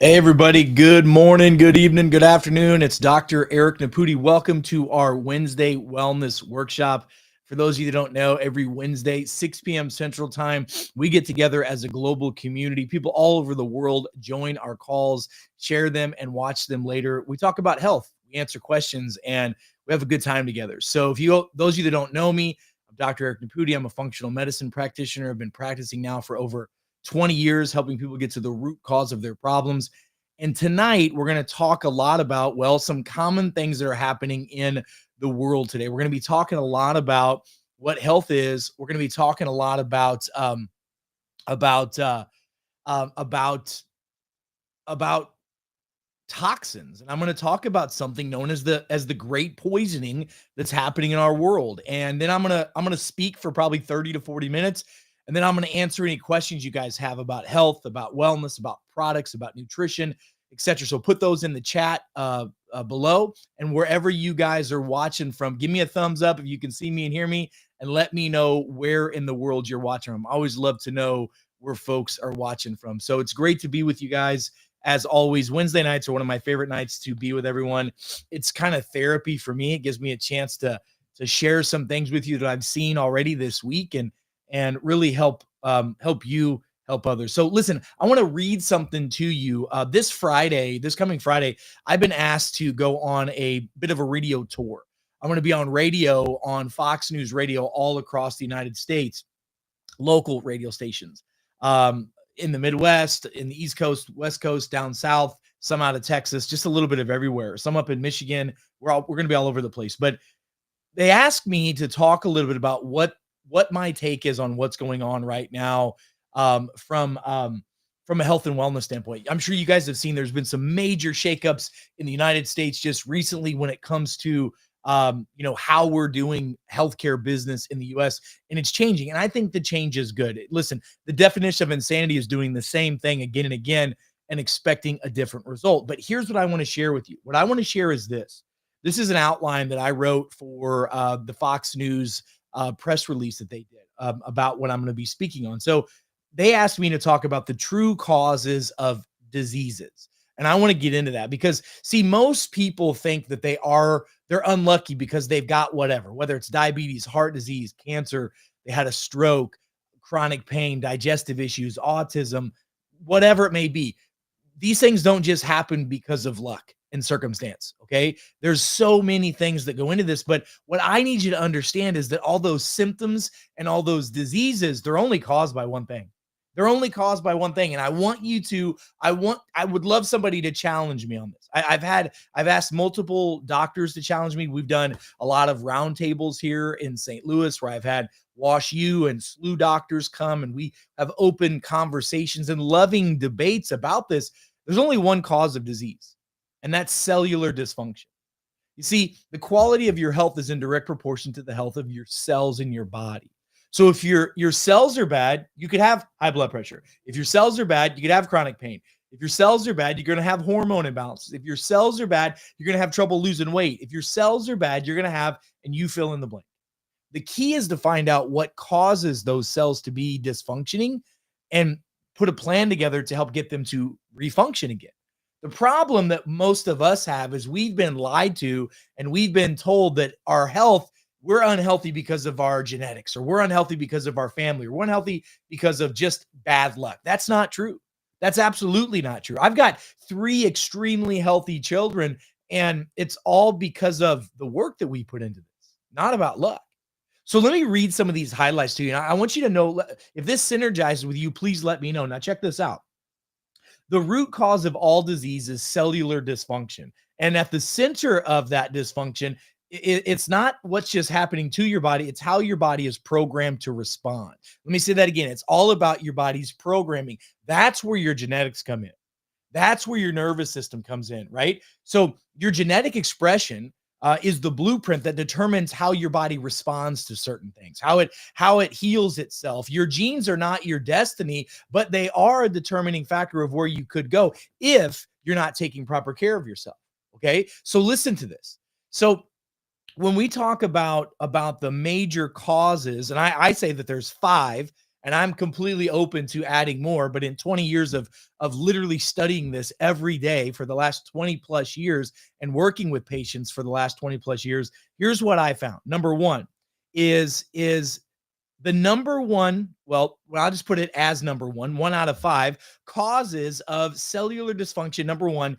Hey, everybody. Good morning, good evening, good afternoon. It's Dr. Eric Naputi. Welcome to our Wednesday Wellness Workshop. For those of you that don't know, every Wednesday, 6 p.m. Central Time, we get together as a global community. People all over the world join our calls, share them, and watch them later. We talk about health, we answer questions, and we have a good time together. So, those of you that don't know me, I'm Dr. Eric Naputi. I'm a functional medicine practitioner. I've been practicing now for over 20 years, helping people get to the root cause of their problems. And tonight, we're going to talk a lot about, well, some common things that are happening in the world today. We're going to be talking a lot about what health is. We're going to be talking a lot about about about toxins, and I'm going to talk about something known as the great poisoning that's happening in our world. And then I'm going to speak for probably 30 to 40 minutes, and then I'm going to answer any questions you guys have about health, about wellness, about products, about nutrition, etc. So put those in the chat below, and wherever you guys are watching from, give me a thumbs up if you can see me and hear me, and let me know where in the world you're watching from. I always love to know where folks are watching from. So it's great to be with you guys. As always, Wednesday nights are one of my favorite nights to be with everyone. It's kind of therapy for me. It gives me a chance to share some things with you that I've seen already this week, and really help you help others. So listen, I want to read something to you. This coming Friday, I've been asked to go on a bit of a radio tour. I'm going to be on radio on Fox News Radio all across the United States, local radio stations. In the Midwest, in the East Coast, West Coast, down south, some out of Texas, just a little bit of everywhere. Some up in Michigan. We're going to be all over the place. But they asked me to talk a little bit about what my take is on what's going on right now, from a health and wellness standpoint. I'm sure you guys have seen there's been some major shakeups in the United States just recently when it comes to how we're doing healthcare business in the US, and it's changing. And I think the change is good. Listen, the definition of insanity is doing the same thing again and again and expecting a different result. But here's what I want to share with you. What I want to share is this. This is an outline that I wrote for the Fox News press release that they did about what I'm going to be speaking on. So they asked me to talk about the true causes of diseases. And I want to get into that because, see, most people think that they're unlucky because they've got whatever, whether it's diabetes, heart disease, cancer, they had a stroke, chronic pain, digestive issues, autism, whatever it may be. These things don't just happen because of luck and circumstance. Okay. There's so many things that go into this. But what I need you to understand is that all those symptoms and all those diseases, they're only caused by one thing. They're only caused by one thing. And I would love somebody to challenge me on this. I've asked multiple doctors to challenge me. We've done a lot of roundtables here in St. Louis where I've had Wash U and SLU doctors come, and we have open conversations and loving debates about this. There's only one cause of disease, and that's cellular dysfunction. You see, the quality of your health is in direct proportion to the health of your cells in your body. So if your cells are bad, you could have high blood pressure. If your cells are bad, you could have chronic pain. If your cells are bad, you're going to have hormone imbalances. If your cells are bad, you're going to have trouble losing weight. If your cells are bad, you're going to have, and you fill in the blank. The key is to find out what causes those cells to be dysfunctioning and put a plan together to help get them to refunction again. The problem that most of us have is we've been lied to, and we've been told that our health, we're unhealthy because of our genetics, or we're unhealthy because of our family, or we're unhealthy because of just bad luck. That's not true. That's absolutely not true. I've got 3 extremely healthy children, and it's all because of the work that we put into this, not about luck. So let me read some of these highlights to you. And I want you to know, if this synergizes with you, please let me know. Now, check this out. The root cause of all disease is cellular dysfunction. And at the center of that dysfunction, it's not what's just happening to your body, it's how your body is programmed to respond. Let me say that again. It's all about your body's programming. That's where your genetics come in. That's where your nervous system comes in, right? So your genetic expression is the blueprint that determines how your body responds to certain things, how it heals itself. Your genes are not your destiny, but they are a determining factor of where you could go if you're not taking proper care of yourself. Okay, so listen to this. So when we talk about the major causes, and I say that there's 5, And I'm completely open to adding more. But in 20 years of literally studying this every day for the last 20 plus years and working with patients for the last 20 plus years, here's what I found. Number one is the number one, well, I'll just put it as number one out of five causes of cellular dysfunction. Number one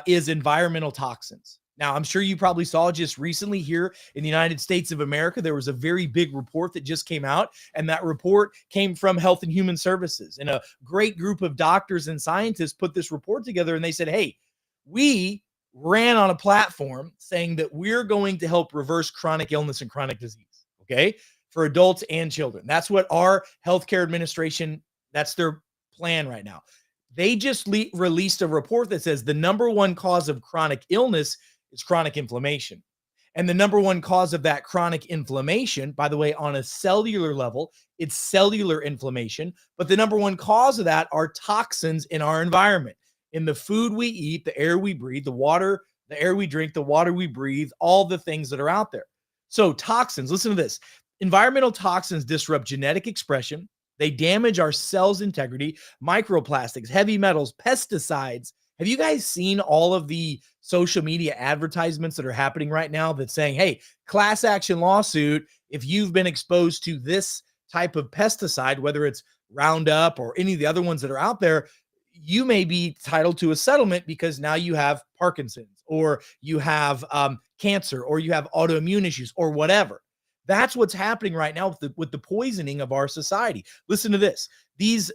is environmental toxins. Now, I'm sure you probably saw just recently here in the United States of America, there was a very big report that just came out, and that report came from Health and Human Services. And a great group of doctors and scientists put this report together, and they said, hey, we ran on a platform saying that we're going to help reverse chronic illness and chronic disease, okay, for adults and children. That's what our healthcare administration, that's their plan right now. They just released a report that says the number one cause of chronic illness is chronic inflammation. And the number one cause of that chronic inflammation, by the way, on a cellular level, it's cellular inflammation. But the number one cause of that are toxins in our environment, in the food we eat, the air we breathe, the water, the air we drink, the water we breathe, all the things that are out there. So toxins, listen to this. Environmental toxins disrupt genetic expression. They damage our cells' integrity, microplastics, heavy metals, pesticides. Have you guys seen all of the social media advertisements that are happening right now that's saying, hey, class action lawsuit, if you've been exposed to this type of pesticide, whether it's Roundup or any of the other ones that are out there, you may be entitled to a settlement because now you have Parkinson's or you have cancer or you have autoimmune issues or whatever. That's what's happening right now with the poisoning of our society. Listen to this. These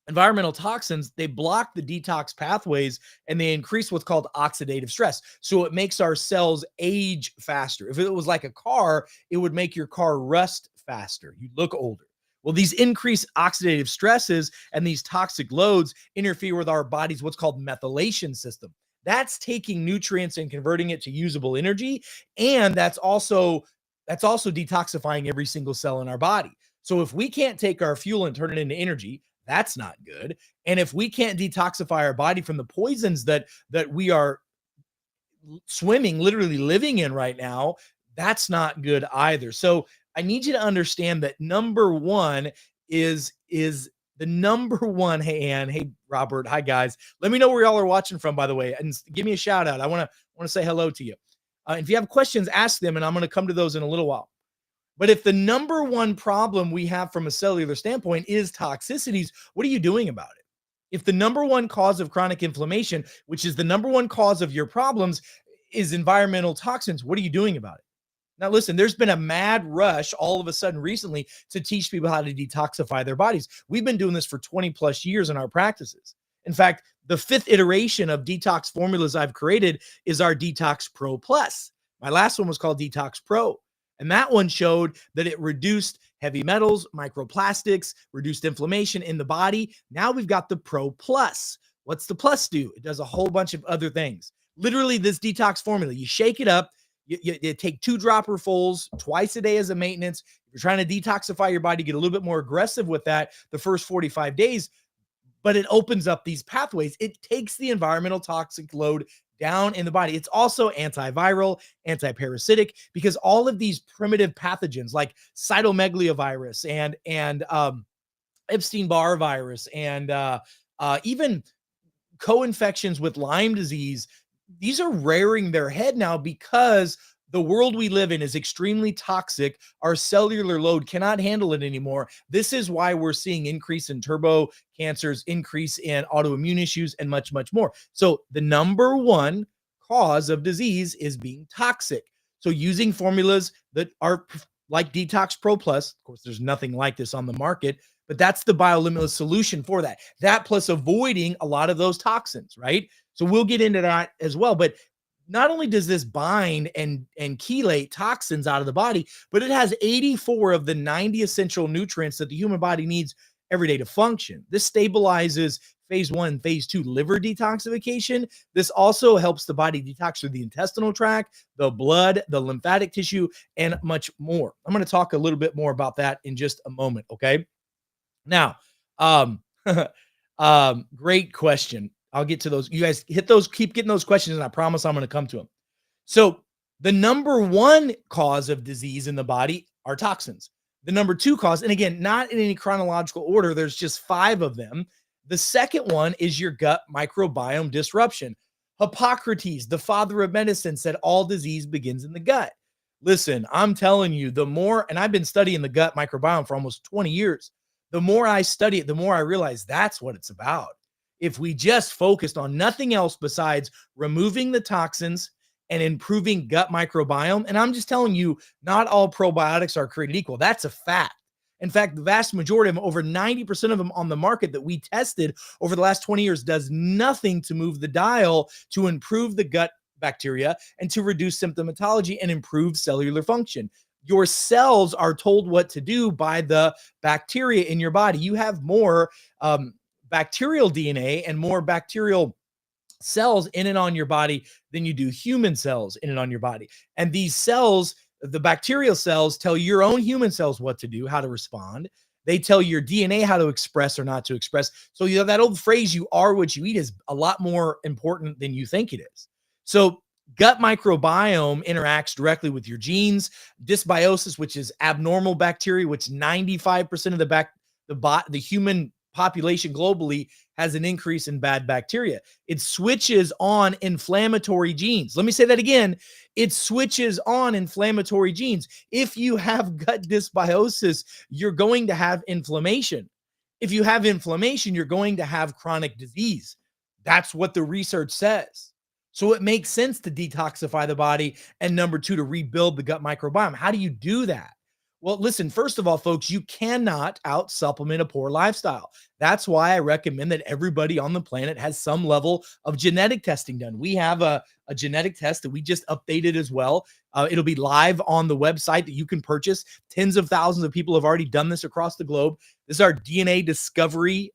environmental toxins, they block the detox pathways and they increase what's called oxidative stress. So it makes our cells age faster. If it was like a car, it would make your car rust faster. You'd look older. Well, these increased oxidative stresses and these toxic loads interfere with our body's what's called methylation system. That's taking nutrients and converting it to usable energy. And that's also detoxifying every single cell in our body. So if we can't take our fuel and turn it into energy, that's not good. And if we can't detoxify our body from the poisons that we are swimming, literally living in right now, that's not good either. So I need you to understand that number one is the number one. Hey, Ann. Hey, Robert. Hi, guys. Let me know where y'all are watching from, by the way, and give me a shout out. I want to say hello to you. If you have questions, ask them, and I'm going to come to those in a little while. But if the number one problem we have from a cellular standpoint is toxicities, what are you doing about it? If the number one cause of chronic inflammation, which is the number one cause of your problems, is environmental toxins, what are you doing about it? Now, listen, there's been a mad rush all of a sudden recently to teach people how to detoxify their bodies. We've been doing this for 20 plus years in our practices. In fact, the fifth iteration of detox formulas I've created is our Detox Pro Plus. My last one was called Detox Pro. And that one showed that it reduced heavy metals, microplastics, reduced inflammation in the body. Now we've got the Pro Plus. What's the Plus do? It does a whole bunch of other things. Literally, this detox formula, you shake it up, you take 2 dropperfuls twice a day as a maintenance. If you're trying to detoxify your body, get a little bit more aggressive with that the first 45 days, but it opens up these pathways. It takes the environmental toxic load down in the body. It's also antiviral, antiparasitic, because all of these primitive pathogens like cytomegalovirus and Epstein-Barr virus and even co-infections with Lyme disease, these are rearing their head now because the world we live in is extremely toxic. Our cellular load cannot handle it anymore. This is why we're seeing increase in turbo cancers, increase in autoimmune issues, and much, much more. So the number one cause of disease is being toxic. So using formulas that are like Detox Pro Plus, of course, there's nothing like this on the market, but that's the biolimitless solution for that. That plus avoiding a lot of those toxins, right? So we'll get into that as well. But not only does this bind and chelate toxins out of the body, but it has 84 of the 90 essential nutrients that the human body needs every day to function. This stabilizes phase 1, phase 2 liver detoxification. This also helps the body detox through the intestinal tract, the blood, the lymphatic tissue, and much more. I'm going to talk a little bit more about that in just a moment, okay? Now, great question. I'll get to those. You guys hit those, keep getting those questions, and I promise I'm going to come to them. So the number one cause of disease in the body are toxins. The number two cause, and again, not in any chronological order, there's just five of them. The second one is your gut microbiome disruption. Hippocrates, the father of medicine, said all disease begins in the gut. Listen, I'm telling you, the more, and I've been studying the gut microbiome for almost 20 years, the more I study it, the more I realize that's what it's about. If we just focused on nothing else besides removing the toxins and improving gut microbiome, and I'm just telling you, not all probiotics are created equal. That's a fact. In fact, the vast majority of them, over 90% of them on the market that we tested over the last 20 years, does nothing to move the dial to improve the gut bacteria and to reduce symptomatology and improve cellular function. Your cells are told what to do by the bacteria in your body. You have more bacterial DNA and more bacterial cells in and on your body than you do human cells in and on your body. And these cells, the bacterial cells, tell your own human cells what to do, how to respond. They tell your DNA how to express or not to express. So, you know, that old phrase, you are what you eat, is a lot more important than you think it is. So, gut microbiome interacts directly with your genes. Dysbiosis, which is abnormal bacteria, which 95% of the human population globally has an increase in bad bacteria. It switches on inflammatory genes. Let me say that again. It switches on inflammatory genes. If you have gut dysbiosis, you're going to have inflammation. If you have inflammation, you're going to have chronic disease. That's what the research says. So it makes sense to detoxify the body. And number two, to rebuild the gut microbiome. How do you do that? Well, listen, first of all, folks, you cannot out supplement a poor lifestyle. That's why I recommend that everybody on the planet has some level of genetic testing done. We have a genetic test that we just updated as well. It'll be live on the website that you can purchase. Tens of thousands of people have already done this across the globe. This is our DNA discovery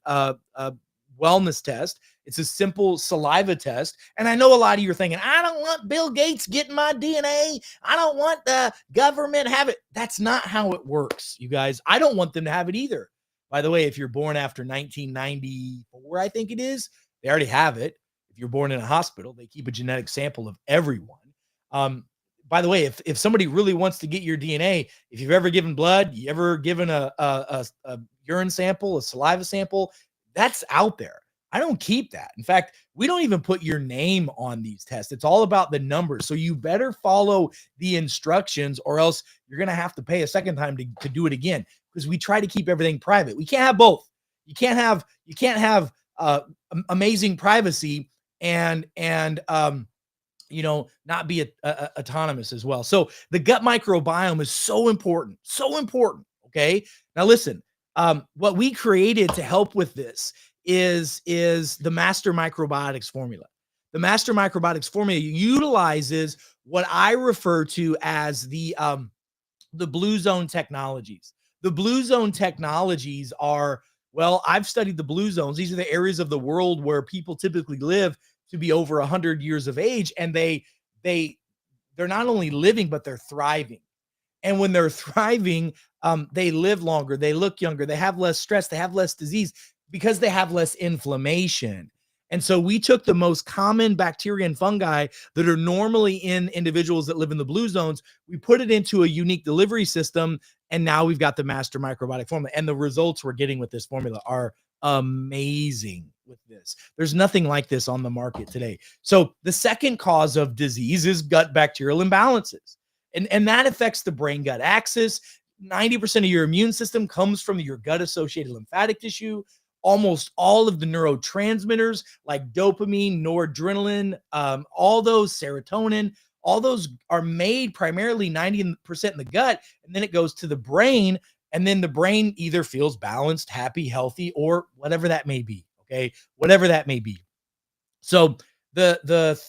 wellness test. It's a simple saliva test. And I know a lot of you are thinking, I don't want Bill Gates getting my DNA. I don't want the government have it. That's not how it works, you guys. I don't want them to have it either. By the way, if you're born after 1994, I think it is, they already have it. If you're born in a hospital, they keep a genetic sample of everyone. By the way, if somebody really wants to get your DNA, if you've ever given blood, you ever given a urine sample, a saliva sample, that's out there. I don't keep that. In fact, we don't even put your name on these tests. It's all about the numbers. So you better follow the instructions, or else you're going to have to pay a second time to do it again, because we try to keep everything private. We can't have both. You can't have amazing privacy and not be autonomous as well. So the gut microbiome is so important, so important. Okay. Now listen, what we created to help with this is the Master Microbiotics formula. The Master Microbiotics formula utilizes what I refer to as the Blue Zone technologies. The Blue Zone technologies are, well, I've studied the Blue Zones. These are the areas of the world where people typically live to be over 100 years of age, and they're not only living, but they're thriving. And when they're thriving, they live longer, they look younger, they have less stress, they have less disease, because they have less inflammation. And so we took the most common bacteria and fungi that are normally in individuals that live in the blue zones. We put it into a unique delivery system, and now we've got the Master Microbiotic formula. And the results we're getting with this formula are amazing with this. There's nothing like this on the market today. So the second cause of disease is gut bacterial imbalances. And that affects the brain-gut axis. 90% of your immune system comes from your gut-associated lymphatic tissue. Almost all of the neurotransmitters like dopamine, noradrenaline, all those, serotonin, all those are made primarily 90% in the gut, and then it goes to the brain, and then the brain either feels balanced, happy, healthy, or whatever that may be, okay? Whatever that may be. So the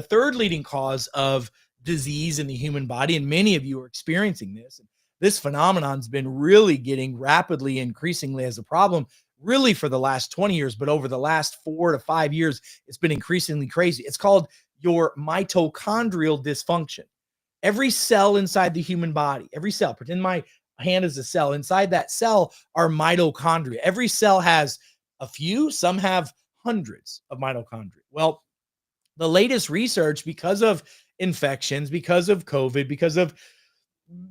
third leading cause of disease in the human body, and many of you are experiencing this phenomenon's been really getting rapidly, increasingly as a problem, really for the last 20 years, but over the last 4 to 5 years, it's been increasingly crazy. It's called your mitochondrial dysfunction. Every cell inside the human body, every cell, pretend my hand is a cell. Inside that cell are mitochondria. Every cell has a few, some have hundreds of mitochondria. Well, the latest research, because of infections, because of COVID, because of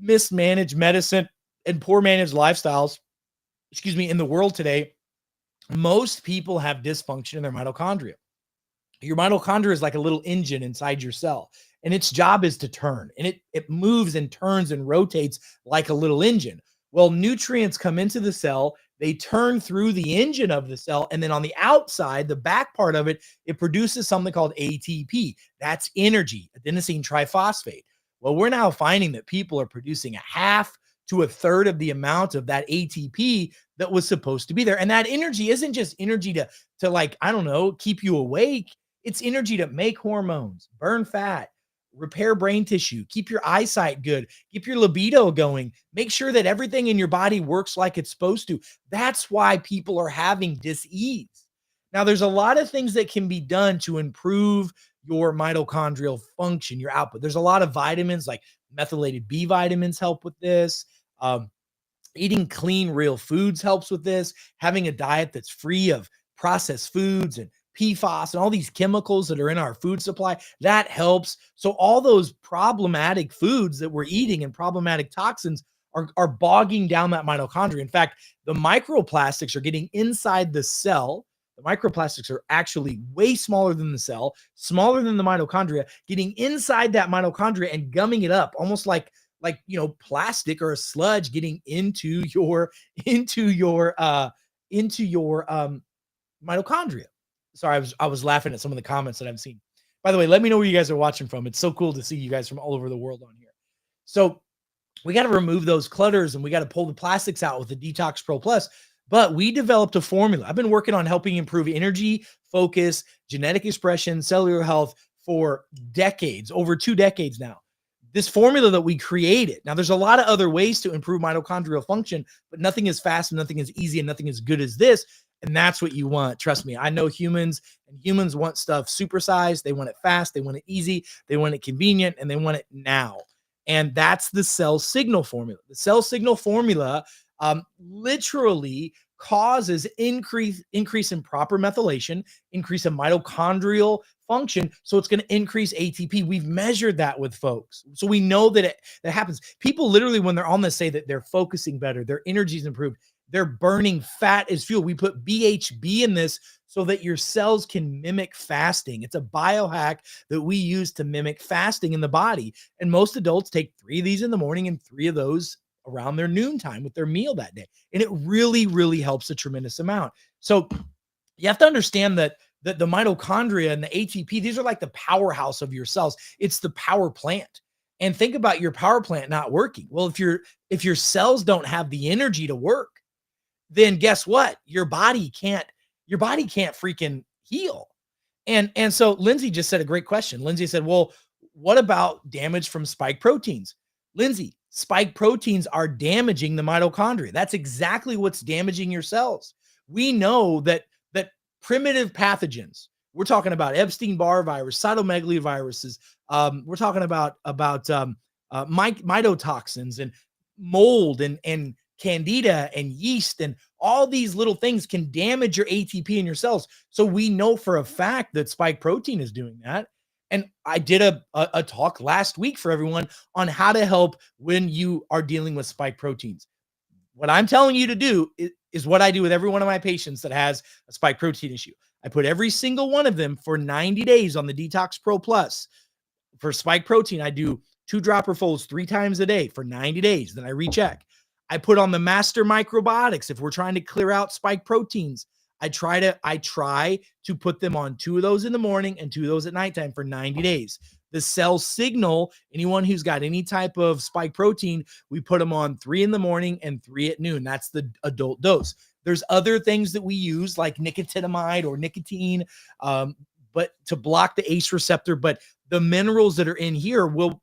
mismanaged medicine, and poor managed lifestyles, in the world today, most people have dysfunction in their mitochondria. Your mitochondria is like a little engine inside your cell, and its job is to turn, and it moves and turns and rotates like a little engine. Well, nutrients come into the cell, they turn through the engine of the cell, and then on the outside, the back part of it, it produces something called ATP. That's energy, adenosine triphosphate. Well, we're now finding that people are producing a half to a third of the amount of that ATP that was supposed to be there. And that energy isn't just energy to like, I don't know, keep you awake. It's energy to make hormones, burn fat, repair brain tissue, keep your eyesight good, keep your libido going, make sure that everything in your body works like it's supposed to. That's why people are having dis-ease. Now, there's a lot of things that can be done to improve your mitochondrial function, your output. There's a lot of vitamins like methylated B vitamins help with this. Um, Eating clean, real foods helps with this. Having a diet that's free of processed foods and PFAS and all these chemicals that are in our food supply, that helps. So all those problematic foods that we're eating and problematic toxins are bogging down that mitochondria. In fact, the microplastics are getting inside the cell. The microplastics are actually way smaller than the cell, smaller than the mitochondria, getting inside that mitochondria and gumming it up, almost like plastic or a sludge getting into your mitochondria. Sorry, I was laughing at some of the comments that I've seen. By the way, let me know where you guys are watching from. It's so cool to see you guys from all over the world on here. So we got to remove those clutters and we got to pull the plastics out with the Detox Pro Plus. But we developed a formula. I've been working on helping improve energy, focus, genetic expression, cellular health for decades, over 2 decades now. This formula that we created. Now, there's a lot of other ways to improve mitochondrial function, but nothing is fast and nothing is easy and nothing is good as this. And that's what you want. Trust me. I know humans want stuff supersized. They want it fast. They want it easy. They want it convenient, and they want it now. And that's the cell signal formula. The cell signal formula literally causes increase in proper methylation, increase in mitochondrial function. So it's going to increase ATP. We've measured that with folks. So we know that that happens. People literally, when they're on this, say that they're focusing better, their energy's improved, they're burning fat as fuel. We put BHB in this so that your cells can mimic fasting. It's a biohack that we use to mimic fasting in the body. And most adults take 3 of these in the morning and 3 of those around their noontime with their meal that day. And it really, really helps a tremendous amount. So you have to understand that the mitochondria and the ATP, these are like the powerhouse of your cells. It's the power plant. And think about your power plant not working. Well, if your cells don't have the energy to work, then guess what? Your body can't freaking heal. And so Lindsay just said a great question. Lindsay said, well, what about damage from spike proteins? Lindsay, spike proteins are damaging the mitochondria. That's exactly what's damaging your cells. We know that primitive pathogens, we're talking about Epstein-Barr virus, cytomegaloviruses, we're talking about mycotoxins and mold and candida and yeast, and all these little things can damage your ATP in your cells. So we know for a fact that spike protein is doing that. And I did a talk last week for everyone on how to help when you are dealing with spike proteins. What I'm telling you to do is what I do with every one of my patients that has a spike protein issue. I put every single one of them for 90 days on the Detox Pro Plus. For spike protein, I do 2 dropper folds 3 times a day for 90 days. Then I recheck. I put on the Master Microbiotics if we're trying to clear out spike proteins. I try to put them on 2 of those in the morning and 2 of those at nighttime for 90 days. The Cell Signal, anyone who's got any type of spike protein, we put them on 3 in the morning and 3 at noon. That's the adult dose. There's other things that we use like nicotinamide or nicotine, but to block the ACE receptor. But the minerals that are in here will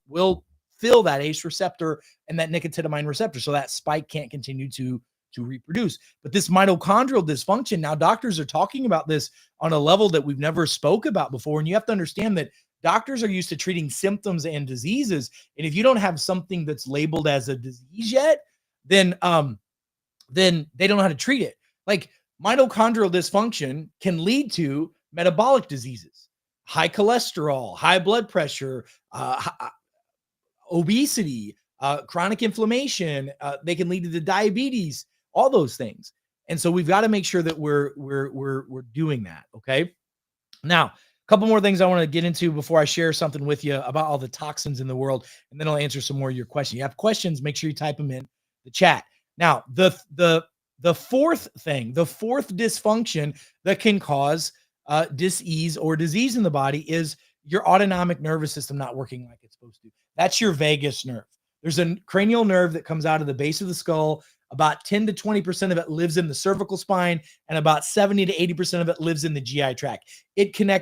fill that ACE receptor and that nicotinamide receptor, so that spike can't continue to reproduce. But this mitochondrial dysfunction, now doctors are talking about this on a level that we've never spoke about before. And you have to understand that doctors are used to treating symptoms and diseases. And if you don't have something that's labeled as a disease yet, then they don't know how to treat it. Like mitochondrial dysfunction can lead to metabolic diseases, high cholesterol, high blood pressure, obesity, chronic inflammation. They can lead to diabetes, all those things. And so we've got to make sure that we're doing that. Okay. Now, a couple more things I want to get into before I share something with you about all the toxins in the world, and then I'll answer some more of your questions. You have questions, make sure you type them in the chat. Now, the fourth thing, the fourth dysfunction that can cause dis-ease or disease in the body is your autonomic nervous system not working like it's supposed to. That's your vagus nerve. There's a cranial nerve that comes out of the base of the skull. About 10 to 20% of it lives in the cervical spine, and about 70 to 80% of it lives in the GI tract.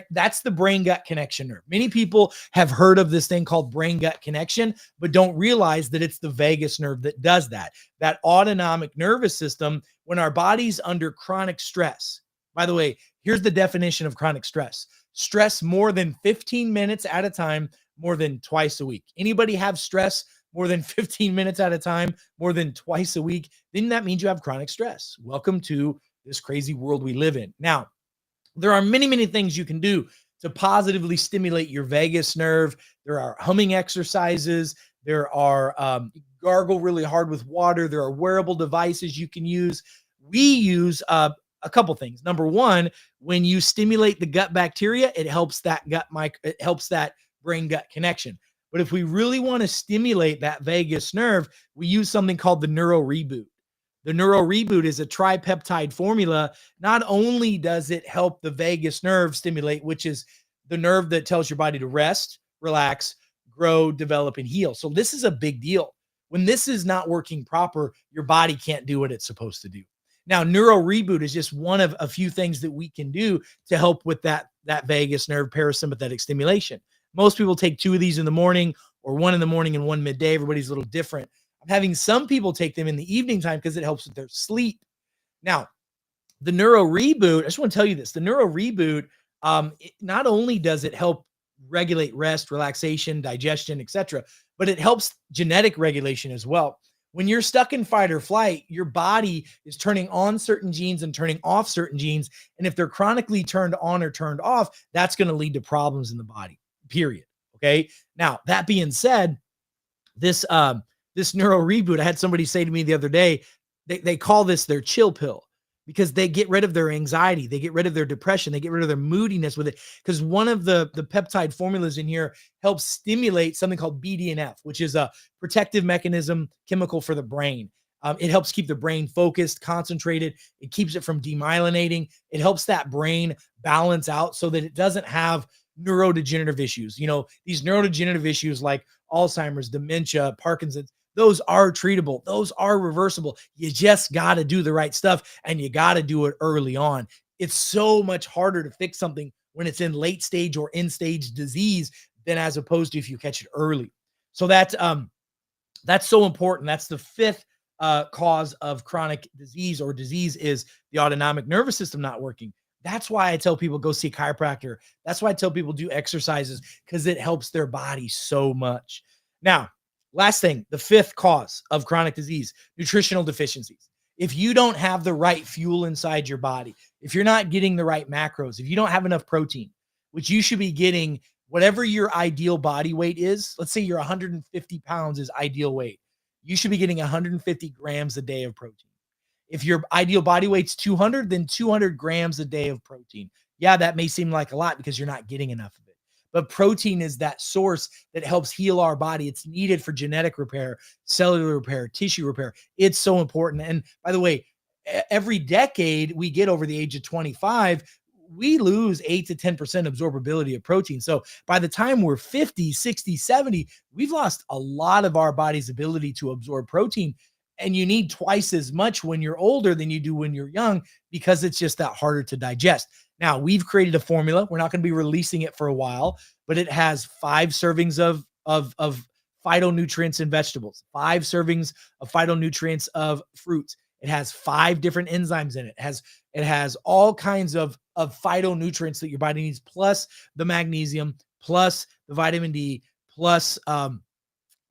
That's the brain gut connection nerve. Many people have heard of this thing called brain gut connection, but don't realize that it's the vagus nerve that does that. That autonomic nervous system, when our body's under chronic stress. By the way, here's the definition of chronic stress. Stress more than 15 minutes at a time, more than twice a week. Anybody have stress more than 15 minutes at a time, more than twice a week? Then that means you have chronic stress. Welcome to this crazy world we live in. Now, there are many, many things you can do to positively stimulate your vagus nerve. There are humming exercises. There are gargle really hard with water. There are wearable devices you can use. We use a couple things. Number one, when you stimulate the gut bacteria, it helps that it helps that brain gut connection. But if we really want to stimulate that vagus nerve, we use something called the Neuro Reboot. The Neuro Reboot is a tripeptide formula. Not only does it help the vagus nerve stimulate, which is the nerve that tells your body to rest, relax, grow, develop, and heal. So this is a big deal. When this is not working proper, your body can't do what it's supposed to do. Now, Neuro Reboot is just one of a few things that we can do to help with that vagus nerve parasympathetic stimulation. Most people take 2 of these in the morning, or 1 in the morning and 1 midday. Everybody's a little different. I'm having some people take them in the evening time because it helps with their sleep. Now, the Neuro Reboot, I just want to tell you this. The Neuro Reboot, not only does it help regulate rest, relaxation, digestion, etc., but it helps genetic regulation as well. When you're stuck in fight or flight, your body is turning on certain genes and turning off certain genes. And if they're chronically turned on or turned off, that's going to lead to problems in the body. Period. Okay. Now, that being said, this Neuro Reboot, I had somebody say to me the other day, they call this their chill pill, because they get rid of their anxiety. They get rid of their depression. They get rid of their moodiness with it. Because one of the peptide formulas in here helps stimulate something called BDNF, which is a protective mechanism chemical for the brain. It helps keep the brain focused, concentrated. It keeps it from demyelinating. It helps that brain balance out so that it doesn't have neurodegenerative issues. You know, these neurodegenerative issues like Alzheimer's, dementia, Parkinson's, those are treatable. Those are reversible. You just got to do the right stuff, and you got to do it early on. It's so much harder to fix something when it's in late stage or end stage disease than as opposed to if you catch it early. So that's so important. That's the fifth cause of chronic disease or disease, is the autonomic nervous system not working. That's why I tell people go see a chiropractor. That's why I tell people do exercises, because it helps their body so much. Now, last thing, the fifth cause of chronic disease, nutritional deficiencies. If you don't have the right fuel inside your body, if you're not getting the right macros, if you don't have enough protein, which you should be getting, whatever your ideal body weight is, let's say you're 150 pounds is ideal weight, you should be getting 150 grams a day of protein. If your ideal body weight's 200, then 200 grams a day of protein. Yeah, that may seem like a lot because you're not getting enough of it. But protein is that source that helps heal our body. It's needed for genetic repair, cellular repair, tissue repair. It's so important. And by the way, every decade we get over the age of 25, we lose 8 to 10% absorbability of protein. So by the time we're 50, 60, 70, we've lost a lot of our body's ability to absorb protein. And you need twice as much when you're older than you do when you're young, because it's just that harder to digest. Now, we've created a formula. We're not going to be releasing it for a while, but it has 5 servings of phytonutrients in vegetables, 5 servings of phytonutrients of fruits. It has 5 different enzymes in it. It has all kinds of phytonutrients that your body needs, plus the magnesium, plus the vitamin D, plus a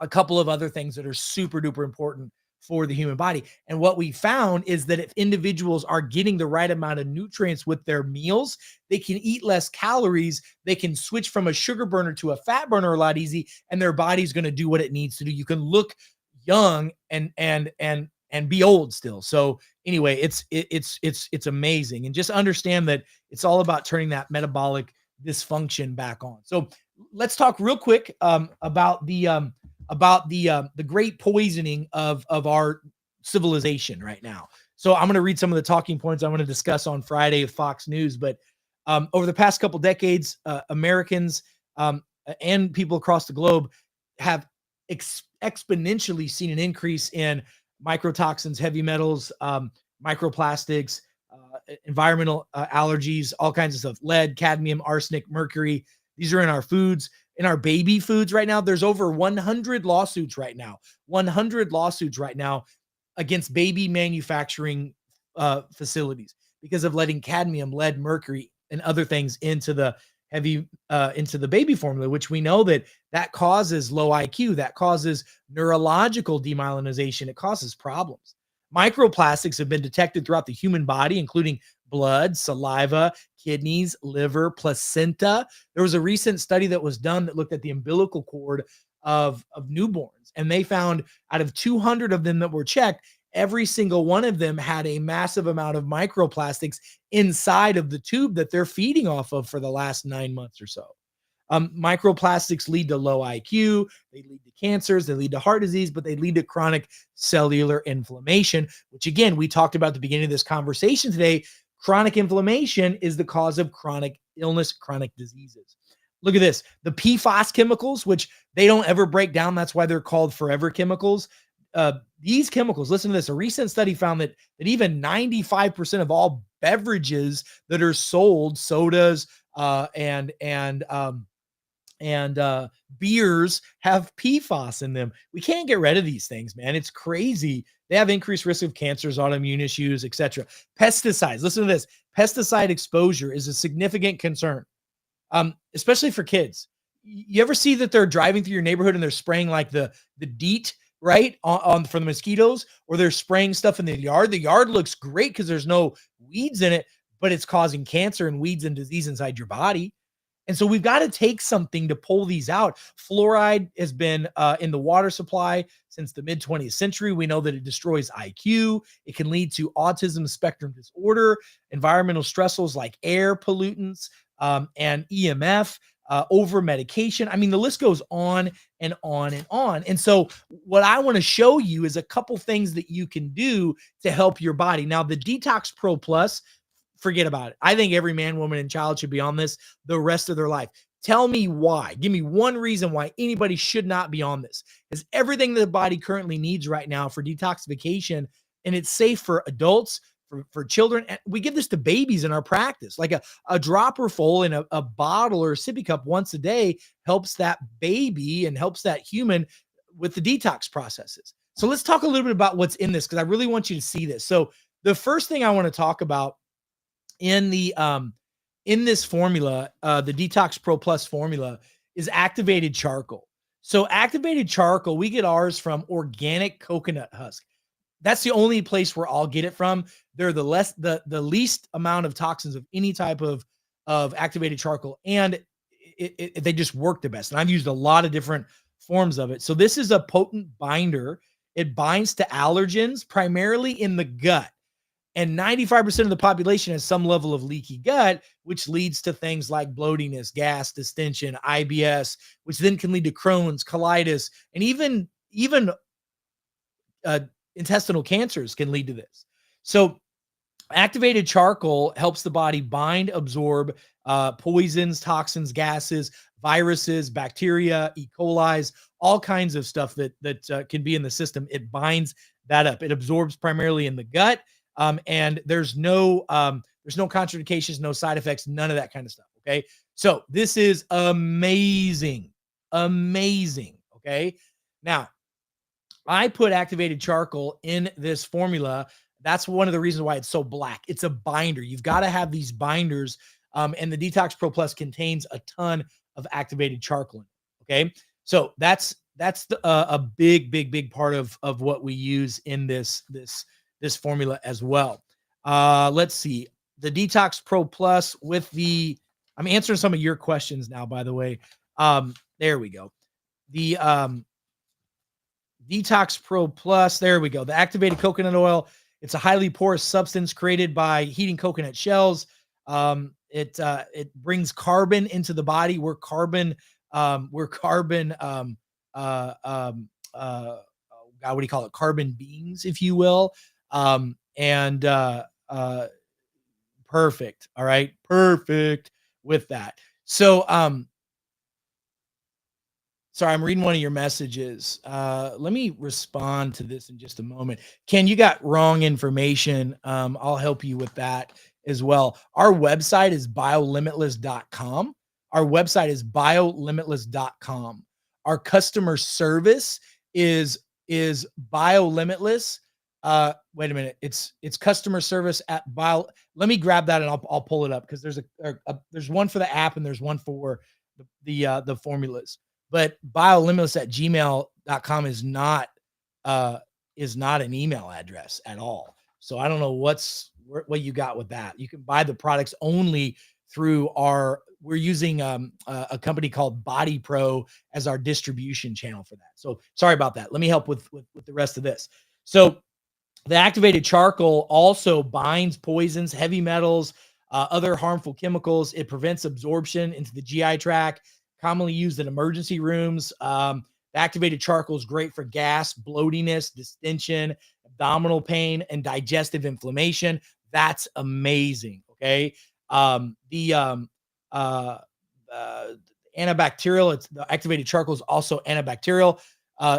couple of other things that are super duper important for the human body. And what we found is that if individuals are getting the right amount of nutrients with their meals, they can eat less calories. They can switch from a sugar burner to a fat burner a lot easy, and their body's going to do what it needs to do. You can look young and be old still. So anyway, it's amazing. And just understand that it's all about turning that metabolic dysfunction back on. So let's talk real quick about the great poisoning of our civilization right now. So I'm going to read some of the talking points I'm going to discuss on Friday of Fox News. But over the past couple decades, Americans and people across the globe have exponentially seen an increase in microtoxins, heavy metals, microplastics, environmental allergies, all kinds of stuff, lead, cadmium, arsenic, mercury. These are in our foods, in our baby foods right now. There's over 100 lawsuits right now, 100 lawsuits right now against baby manufacturing facilities because of letting cadmium, lead, mercury, and other things into the into the baby formula, which we know that causes low IQ, that causes neurological demyelinization, it causes problems. Microplastics have been detected throughout the human body, including blood, saliva, kidneys, liver, placenta. There was a recent study that was done that looked at the umbilical cord of newborns, and they found out of 200 of them that were checked, every single one of them had a massive amount of microplastics inside of the tube that they're feeding off of for the last 9 months or so. Microplastics lead to low IQ, they lead to cancers, they lead to heart disease, but they lead to chronic cellular inflammation, which again, we talked about at the beginning of this conversation today. Chronic inflammation is the cause of chronic illness, chronic diseases. Look at this. The PFAS chemicals, which they don't ever break down. That's why they're called forever chemicals. These chemicals, listen to this. A recent study found that even 95% of all beverages that are sold, sodas and beers, have PFAS in them. We can't get rid of these things, man. It's crazy. They have increased risk of cancers, autoimmune issues, etc. Pesticides. Listen to this. Pesticide exposure is a significant concern, especially for kids. You ever see that they're driving through your neighborhood and they're spraying like the DEET, right, on for the mosquitoes, or they're spraying stuff in the yard? The yard looks great because there's no weeds in it, but it's causing cancer and weeds and disease inside your body. And so we've got to take something to pull these out. Fluoride has been in the water supply since the mid 20th century. We know that it destroys IQ. It can lead to autism spectrum disorder, environmental stressors like air pollutants and EMF, over medication. I mean, the list goes on and on and on. And so what I want to show you is a couple things that you can do to help your body. Now, the Detox Pro Plus, forget about it. I think every man, woman, and child should be on this the rest of their life. Tell me why. Give me one reason why anybody should not be on this. Is everything that the body currently needs right now for detoxification, and it's safe for adults, for children. And we give this to babies in our practice. Like a dropper full in a bottle or a sippy cup once a day helps that baby and helps that human with the detox processes. So let's talk a little bit about what's in this, because I really want you to see this. So the first thing I want to talk about in this formula, the Detox Pro Plus formula, is activated charcoal. So activated charcoal, we get ours from organic coconut husk. That's the only place where I'll get it from. They're the least amount of toxins of any type of activated charcoal, and they just work the best. And I've used a lot of different forms of it. So this is a potent binder. It binds to allergens primarily in the gut. And 95% of the population has some level of leaky gut, which leads to things like bloatiness, gas, distension, IBS, which then can lead to Crohn's, colitis, and even intestinal cancers can lead to this. So activated charcoal helps the body bind, absorb poisons, toxins, gases, viruses, bacteria, E. coli's, all kinds of stuff that can be in the system. It binds that up. It absorbs primarily in the gut. And there's no contraindications, no side effects, none of that kind of stuff. Okay. So this is amazing. Amazing. Okay. Now, I put activated charcoal in this formula. That's one of the reasons why it's so black. It's a binder. You've got to have these binders. And the Detox Pro Plus contains a ton of activated charcoal. Okay. So that's a big part of what we use in this formula as well. Let's see. The Detox Pro Plus with I'm answering some of your questions now, by the way. There we go. The Detox Pro Plus. There we go. The activated coconut oil. It's a highly porous substance created by heating coconut shells. It brings carbon into the body. We're carbon. We're carbon. God, what do you call it? Carbon beings, if you will. And perfect. All right, perfect with that. So, sorry, I'm reading one of your messages. Let me respond to this in just a moment. Ken, you got wrong information. I'll help you with that as well. Our website is biolimitless.com. Our website is biolimitless.com. Our customer service is biolimitless. Wait a minute. It's customer service at bio. Let me grab that and I'll pull it up because there's one for the app and there's one for the formulas. But biolimitless@gmail.com is not an email address at all. So I don't know what you got with that. You can buy the products only through we're using a company called Body Pro as our distribution channel for that. So sorry about that. Let me help with the rest of this. So the activated charcoal also binds poisons, heavy metals, other harmful chemicals. It prevents absorption into the GI tract, commonly used in emergency rooms. The activated charcoal is great for gas, bloatiness, distension, abdominal pain, and digestive inflammation. That's amazing. Okay. The antibacterial, the activated charcoal is also antibacterial.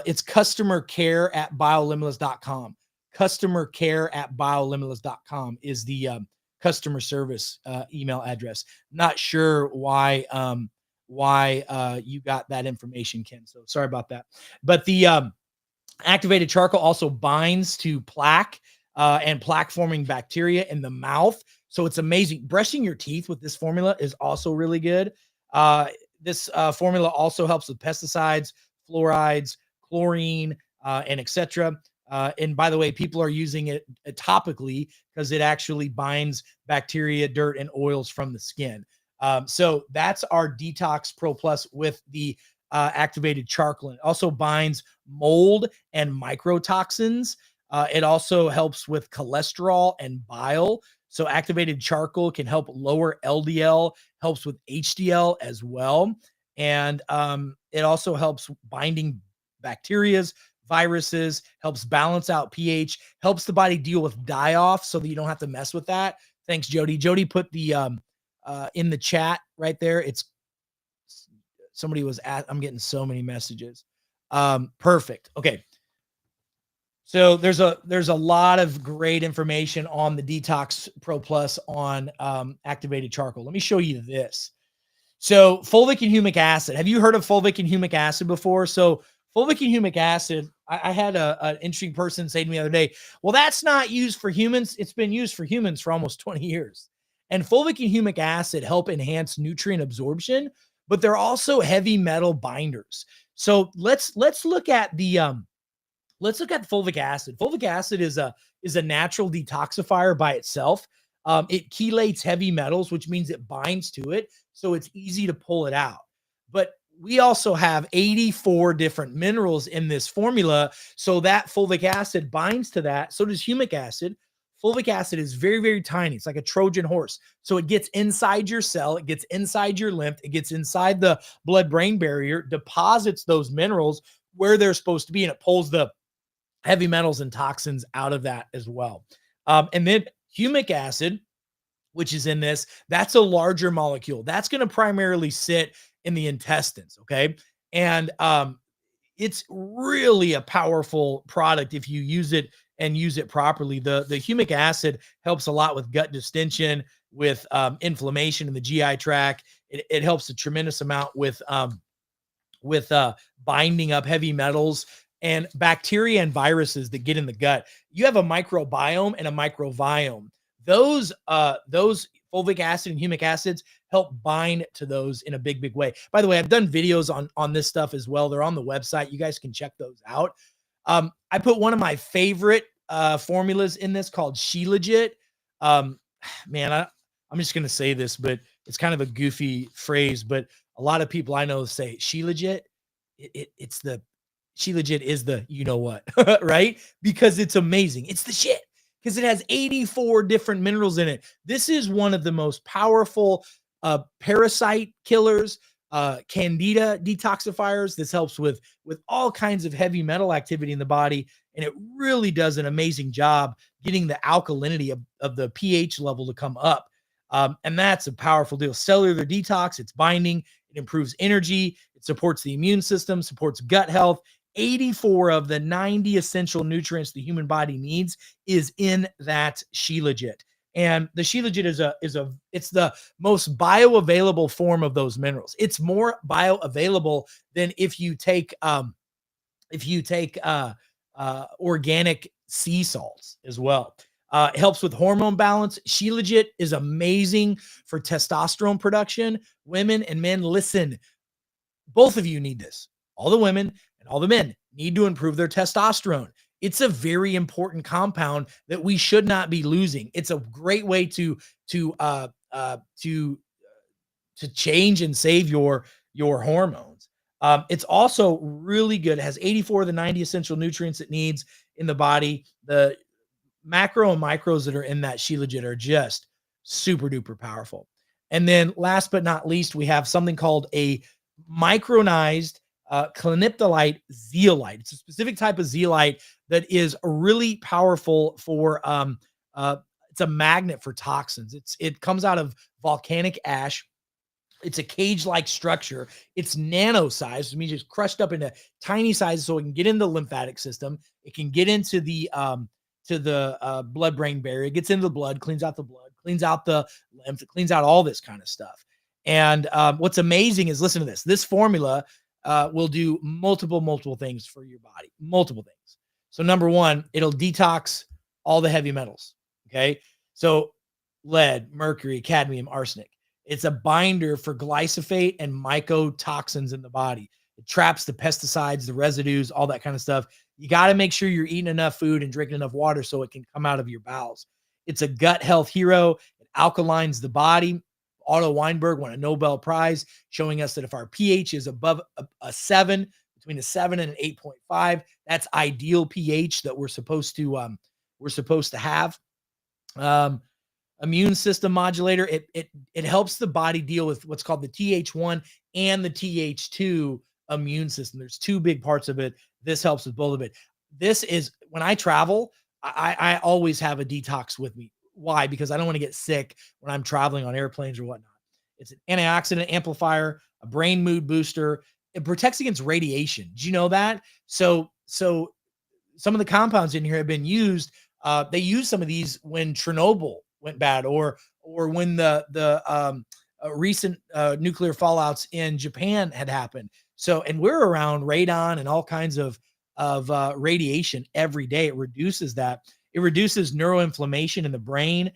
It's customer care at biolimitless.com. Customer care at biolimitless.com is the customer service email address. Not sure why you got that information, Ken. So sorry about that. But the activated charcoal also binds to plaque and plaque forming bacteria in the mouth. So it's amazing. Brushing your teeth with this formula is also really good. This formula also helps with pesticides, fluorides, chlorine, and etc. And by the way, people are using it topically because it actually binds bacteria, dirt, and oils from the skin. So that's our Detox Pro Plus with the activated charcoal. It also binds mold and microtoxins. It also helps with cholesterol and bile. So activated charcoal can help lower LDL, helps with HDL as well. And it also helps binding bacterias, viruses, helps balance out pH, helps the body deal with die-off so that you don't have to mess with that. Thanks, Jody. Jody put the in the chat right there. It's somebody was I'm getting so many messages. Perfect. Okay. So there's a lot of great information on the Detox Pro Plus on activated charcoal. Let me show you this. So fulvic and humic acid. Have you heard of fulvic and humic acid before? So fulvic and humic acid, I had an interesting person say to me the other day, well, that's not used for humans. It's been used for humans for almost 20 years. And fulvic and humic acid help enhance nutrient absorption, but they're also heavy metal binders. So let's look at the fulvic acid. Fulvic acid is a natural detoxifier by itself. It chelates heavy metals, which means it binds to it, so it's easy to pull it out. But we also have 84 different minerals in this formula, so that fulvic acid binds to that. So does humic acid. Fulvic acid is very, very tiny. It's like a Trojan horse. So it gets inside your cell, it gets inside your lymph, it gets inside the blood-brain barrier, deposits those minerals where they're supposed to be, and it pulls the heavy metals and toxins out of that as well. And then humic acid, which is in this, that's a larger molecule. That's going to primarily sit in the intestines, okay? And it's really a powerful product if you use it and use it properly. The humic acid helps a lot with gut distension, with inflammation in the GI tract. It helps a tremendous amount with binding up heavy metals and bacteria and viruses that get in the gut. You have a microbiome and a microbiome. Those fulvic acid and humic acids help bind to those in a big, big way. By the way, I've done videos on this stuff as well. They're on the website. You guys can check those out. I put one of my favorite formulas in this called Shilajit. Man, I'm just going to say this, but it's kind of a goofy phrase, but a lot of people I know say Shilajit. It's the Shilajit is the you know what, right? Because it's amazing. It's the shit because it has 84 different minerals in it. This is one of the most powerful parasite killers, candida detoxifiers. This helps with all kinds of heavy metal activity in the body, and it really does an amazing job getting the alkalinity of the pH level to come up. And that's a powerful deal. Cellular detox, it's binding, it improves energy, it supports the immune system, supports gut health. 84 of the 90 essential nutrients the human body needs is in that Shilajit. And the Shilajit it's the most bioavailable form of those minerals. It's more bioavailable than if you take organic sea salts as well. It helps with hormone balance. Shilajit is amazing for testosterone production. Women and men, listen, both of you need this. All the women and all the men need to improve their testosterone. It's a very important compound that we should not be losing. It's a great way to change and save your hormones. It's also really good. It has 84 of the 90 essential nutrients it needs in the body. The macro and micros that are in that Shilajit are just super duper powerful. And then last but not least, we have something called a micronized cliniptolite zeolite. It's a specific type of zeolite that is really powerful for it's a magnet for toxins. It comes out of volcanic ash. It's a cage-like structure. It's nano-sized, which means it's crushed up into tiny sizes so it can get in the lymphatic system. It can get into the blood-brain barrier. It gets into the blood, cleans out the blood, cleans out the lymph, it cleans out all this kind of stuff. And what's amazing is, listen to this. This formula will do multiple things for your body, multiple things. So number one, it'll detox all the heavy metals, okay? So lead, mercury, cadmium, arsenic. It's a binder for glyphosate and mycotoxins in the body. It traps the pesticides, the residues, all that kind of stuff. You got to make sure you're eating enough food and drinking enough water so it can come out of your bowels. It's a gut health hero. It alkalines the body. Otto Weinberg won a Nobel Prize showing us that if our pH is above a 7, between a 7 and an 8.5, that's ideal pH that we're supposed to have. Immune system modulator. It helps the body deal with what's called the Th1 and the Th2 immune system. There's two big parts of it. This helps with both of it. This is when I travel, I always have a detox with me. Why? Because I don't want to get sick when I'm traveling on airplanes or whatnot. It's an antioxidant amplifier, a brain mood booster. It protects against radiation. Did you know that? So some of the compounds in here have been used. They used some of these when Chernobyl went bad, or when the recent nuclear fallouts in Japan had happened. So, and we're around radon and all kinds of radiation every day. It reduces that. It reduces neuroinflammation in the brain.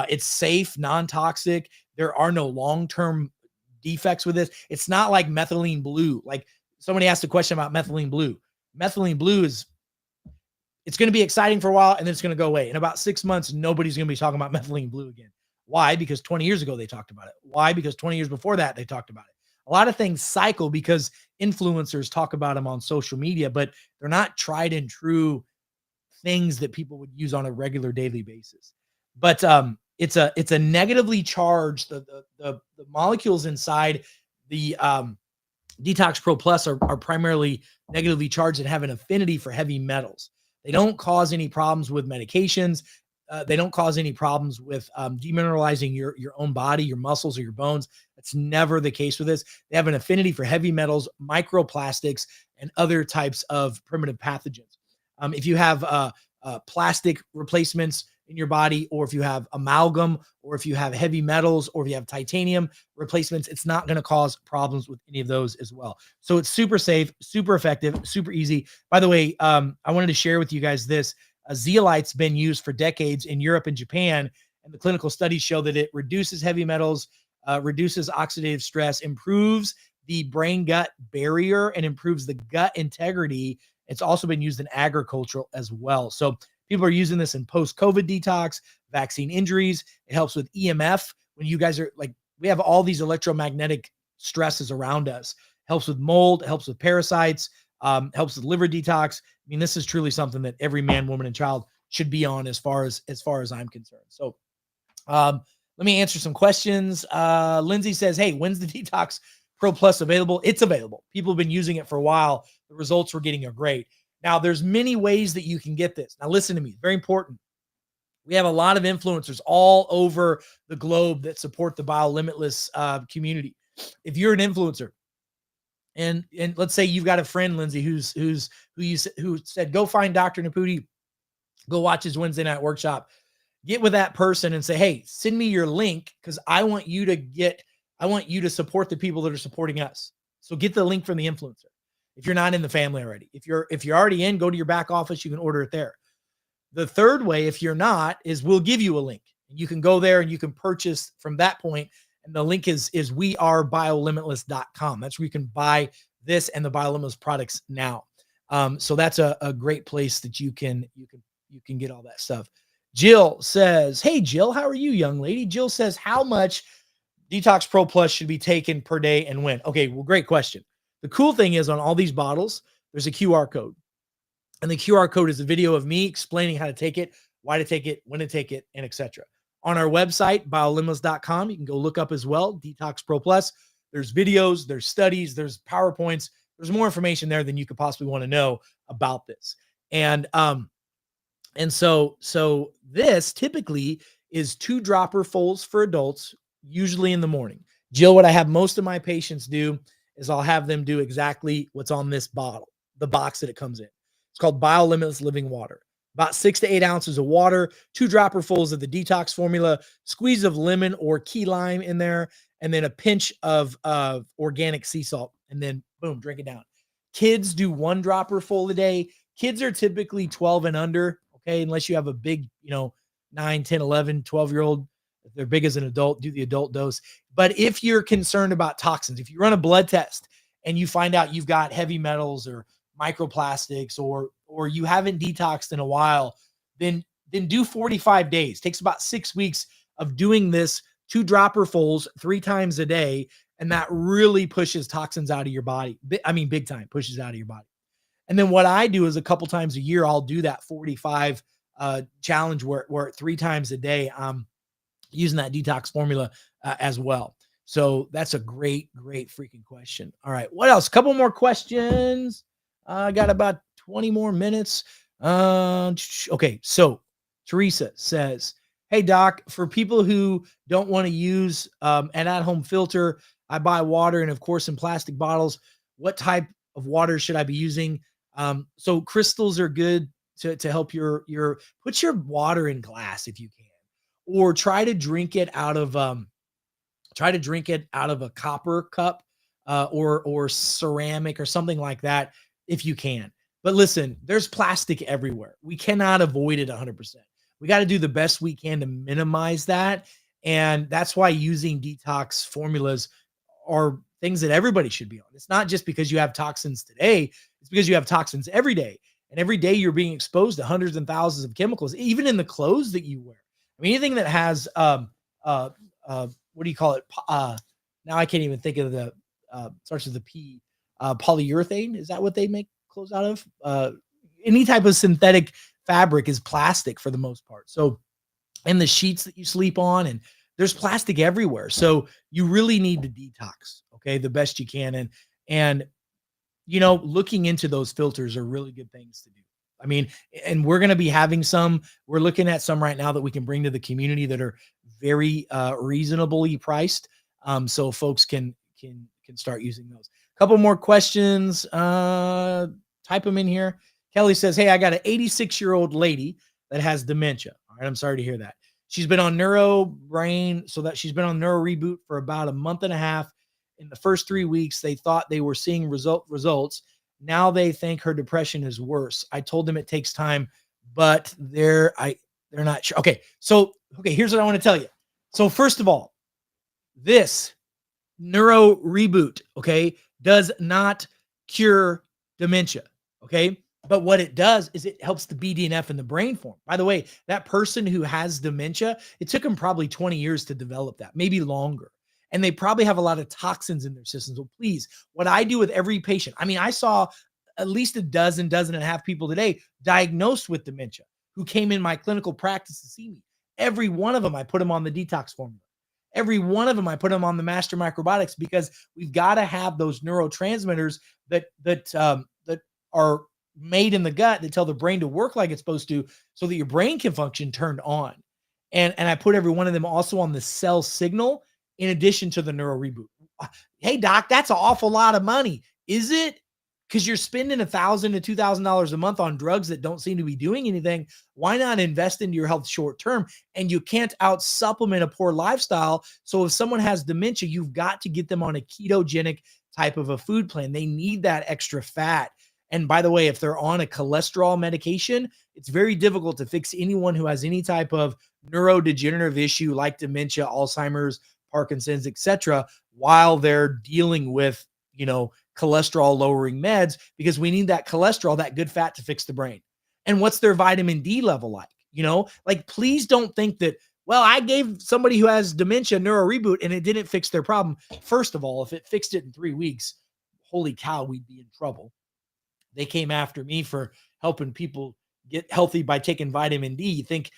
It's safe, non-toxic. There are no long-term defects with this. It's not like methylene blue. Like somebody asked a question about methylene blue. Methylene blue it's going to be exciting for a while and then it's going to go away. In about 6 months, nobody's going to be talking about methylene blue again. Why? Because 20 years ago, they talked about it. Why? Because 20 years before that, they talked about it. A lot of things cycle because influencers talk about them on social media, but they're not tried and true things that people would use on a regular daily basis. But it's a negatively charged, the molecules inside the Detox Pro Plus are primarily negatively charged and have an affinity for heavy metals. They don't cause any problems with medications. They don't cause any problems with demineralizing your own body, your muscles, or your bones. That's never the case with this. They have an affinity for heavy metals, microplastics, and other types of primitive pathogens. If you have plastic replacements in your body, or if you have amalgam, or if you have heavy metals, or if you have titanium replacements, it's not going to cause problems with any of those as well. So it's super safe, super effective, super easy. By the way, I wanted to share with you guys this. Zeolite's been used for decades in Europe and Japan, and the clinical studies show that it reduces heavy metals, reduces oxidative stress, improves the brain-gut barrier, and improves the gut integrity. It's also been used in agricultural as well. So people are using this in post-COVID detox, vaccine injuries. It helps with EMF. When you guys are like, we have all these electromagnetic stresses around us. Helps with mold, helps with parasites. helps with liver detox. I mean, this is truly something that every man, woman, and child should be on as far as I'm concerned. So let me answer some questions. Lindsay says, hey, when's the Detox Pro Plus available? It's available. People have been using it for a while. The results we're getting are great. Now, there's many ways that you can get this. Now, listen to me. Very important. We have a lot of influencers all over the globe that support the BioLimitless community. If you're an influencer, and let's say you've got a friend, Lindsay, who said, go find Dr. Naputi, go watch his Wednesday night workshop. Get with that person and say, hey, send me your link because I want you to support the people that are supporting us. So get the link from the influencer. If you're not in the family already, if you're already in, go to your back office, you can order it there. The third way, if you're not, is we'll give you a link. You can go there and you can purchase from that point. And the link is wearebiolimitless.com. That's where you can buy this and the BioLimitless products now. So that's a great place that you can get all that stuff. Jill says, hey, Jill, how are you, young lady? Jill says, how much Detox Pro Plus should be taken per day and when? Okay, well, great question. The cool thing is on all these bottles, there's a QR code. And the QR code is a video of me explaining how to take it, why to take it, when to take it, and etc. On our website, biolimitless.com, you can go look up as well, Detox Pro Plus. There's videos, there's studies, there's PowerPoints. There's more information there than you could possibly want to know about this. And so this typically is 2 dropperfuls for adults, usually in the morning. Jill, what I have most of my patients do is I'll have them do exactly what's on this bottle, the box that it comes in. It's called BioLimitless Living Water. About 6 to 8 ounces of water, 2 dropperfuls of the detox formula, squeeze of lemon or key lime in there, and then a pinch of organic sea salt, and then boom, drink it down. Kids do 1 dropperful a day. Kids are typically 12 and under, okay, unless you have a big, 9, 10, 11, 12-year-old. If they're big as an adult, do the adult dose. But if you're concerned about toxins, if you run a blood test and you find out you've got heavy metals or microplastics or you haven't detoxed in a while, then do 45 days. Takes about 6 weeks of doing this 2 dropperfuls 3 times a day. And that really pushes toxins out of your body. I mean, big time pushes out of your body. And then what I do is a couple times a year, I'll do that 45 challenge where 3 times a day, I'm using that detox formula as well. So that's a great freaking question. All right. What else? Couple more questions. I got about 20 more minutes. Okay. So Teresa says, hey, Doc, for people who don't want to use an at-home filter, I buy water and, of course, in plastic bottles. What type of water should I be using? So crystals are good to help put your water in glass if you can, or try to drink it out of a copper cup or ceramic or something like that if you can. But listen, there's plastic everywhere. We cannot avoid it 100%. We got to do the best we can to minimize that. And that's why using detox formulas are things that everybody should be on. It's not just because you have toxins today. It's because you have toxins every day. And every day you're being exposed to hundreds and thousands of chemicals, even in the clothes that you wear. I mean, anything that has, what do you call it? Now I can't even think of the, starts with the P, polyurethane. Is that what they make clothes out of? Any type of synthetic fabric is plastic for the most part. So, and the sheets that you sleep on, and there's plastic everywhere. So you really need to detox, okay, the best you can. And looking into those filters are really good things to do. I mean, and we're going to be having we're looking at some right now that we can bring to the community that are very reasonably priced. So folks can start using those. A couple more questions. Type them in here. Kelly says, hey, I got an 86-year-old lady that has dementia. All right. I'm sorry to hear that. She's been on Neuro Reboot for about a month and a half. In the first 3 weeks, they thought they were seeing results. Now they think her depression is worse. I told them it takes time, but they're not sure. Okay. Here's what I want to tell you. So first of all, this Neuro Reboot, okay, does not cure dementia. Okay. But what it does is it helps the BDNF in the brain form. By the way, that person who has dementia, it took them probably 20 years to develop that, maybe longer. And they probably have a lot of toxins in their system. So please, what I do with every patient, I mean, I saw at least a dozen and a half people today diagnosed with dementia who came in my clinical practice to see me. Every one of them, I put them on the detox formula. Every one of them, I put them on the master microbiotics, because we've got to have those neurotransmitters that are made in the gut that tell the brain to work like it's supposed to, so that your brain can function turned on. And I put every one of them also on the cell signal in addition to the neuro reboot. Hey doc, that's an awful lot of money. Is it? Because you're spending $1,000 to $2,000 a month on drugs that don't seem to be doing anything. Why not invest into your health short term? And you can't out supplement a poor lifestyle. So if someone has dementia, you've got to get them on a ketogenic type of a food plan. They need that extra fat. And by the way, if they're on a cholesterol medication, it's very difficult to fix anyone who has any type of neurodegenerative issue like dementia, Alzheimer's, Parkinson's, etc., while they're dealing with, cholesterol lowering meds, because we need that cholesterol, that good fat, to fix the brain. And what's their vitamin D level like? Please don't think that, well, I gave somebody who has dementia neuro reboot and it didn't fix their problem. First of all, if it fixed it in 3 weeks, holy cow, we'd be in trouble. They came after me for helping people get healthy by taking vitamin D. You think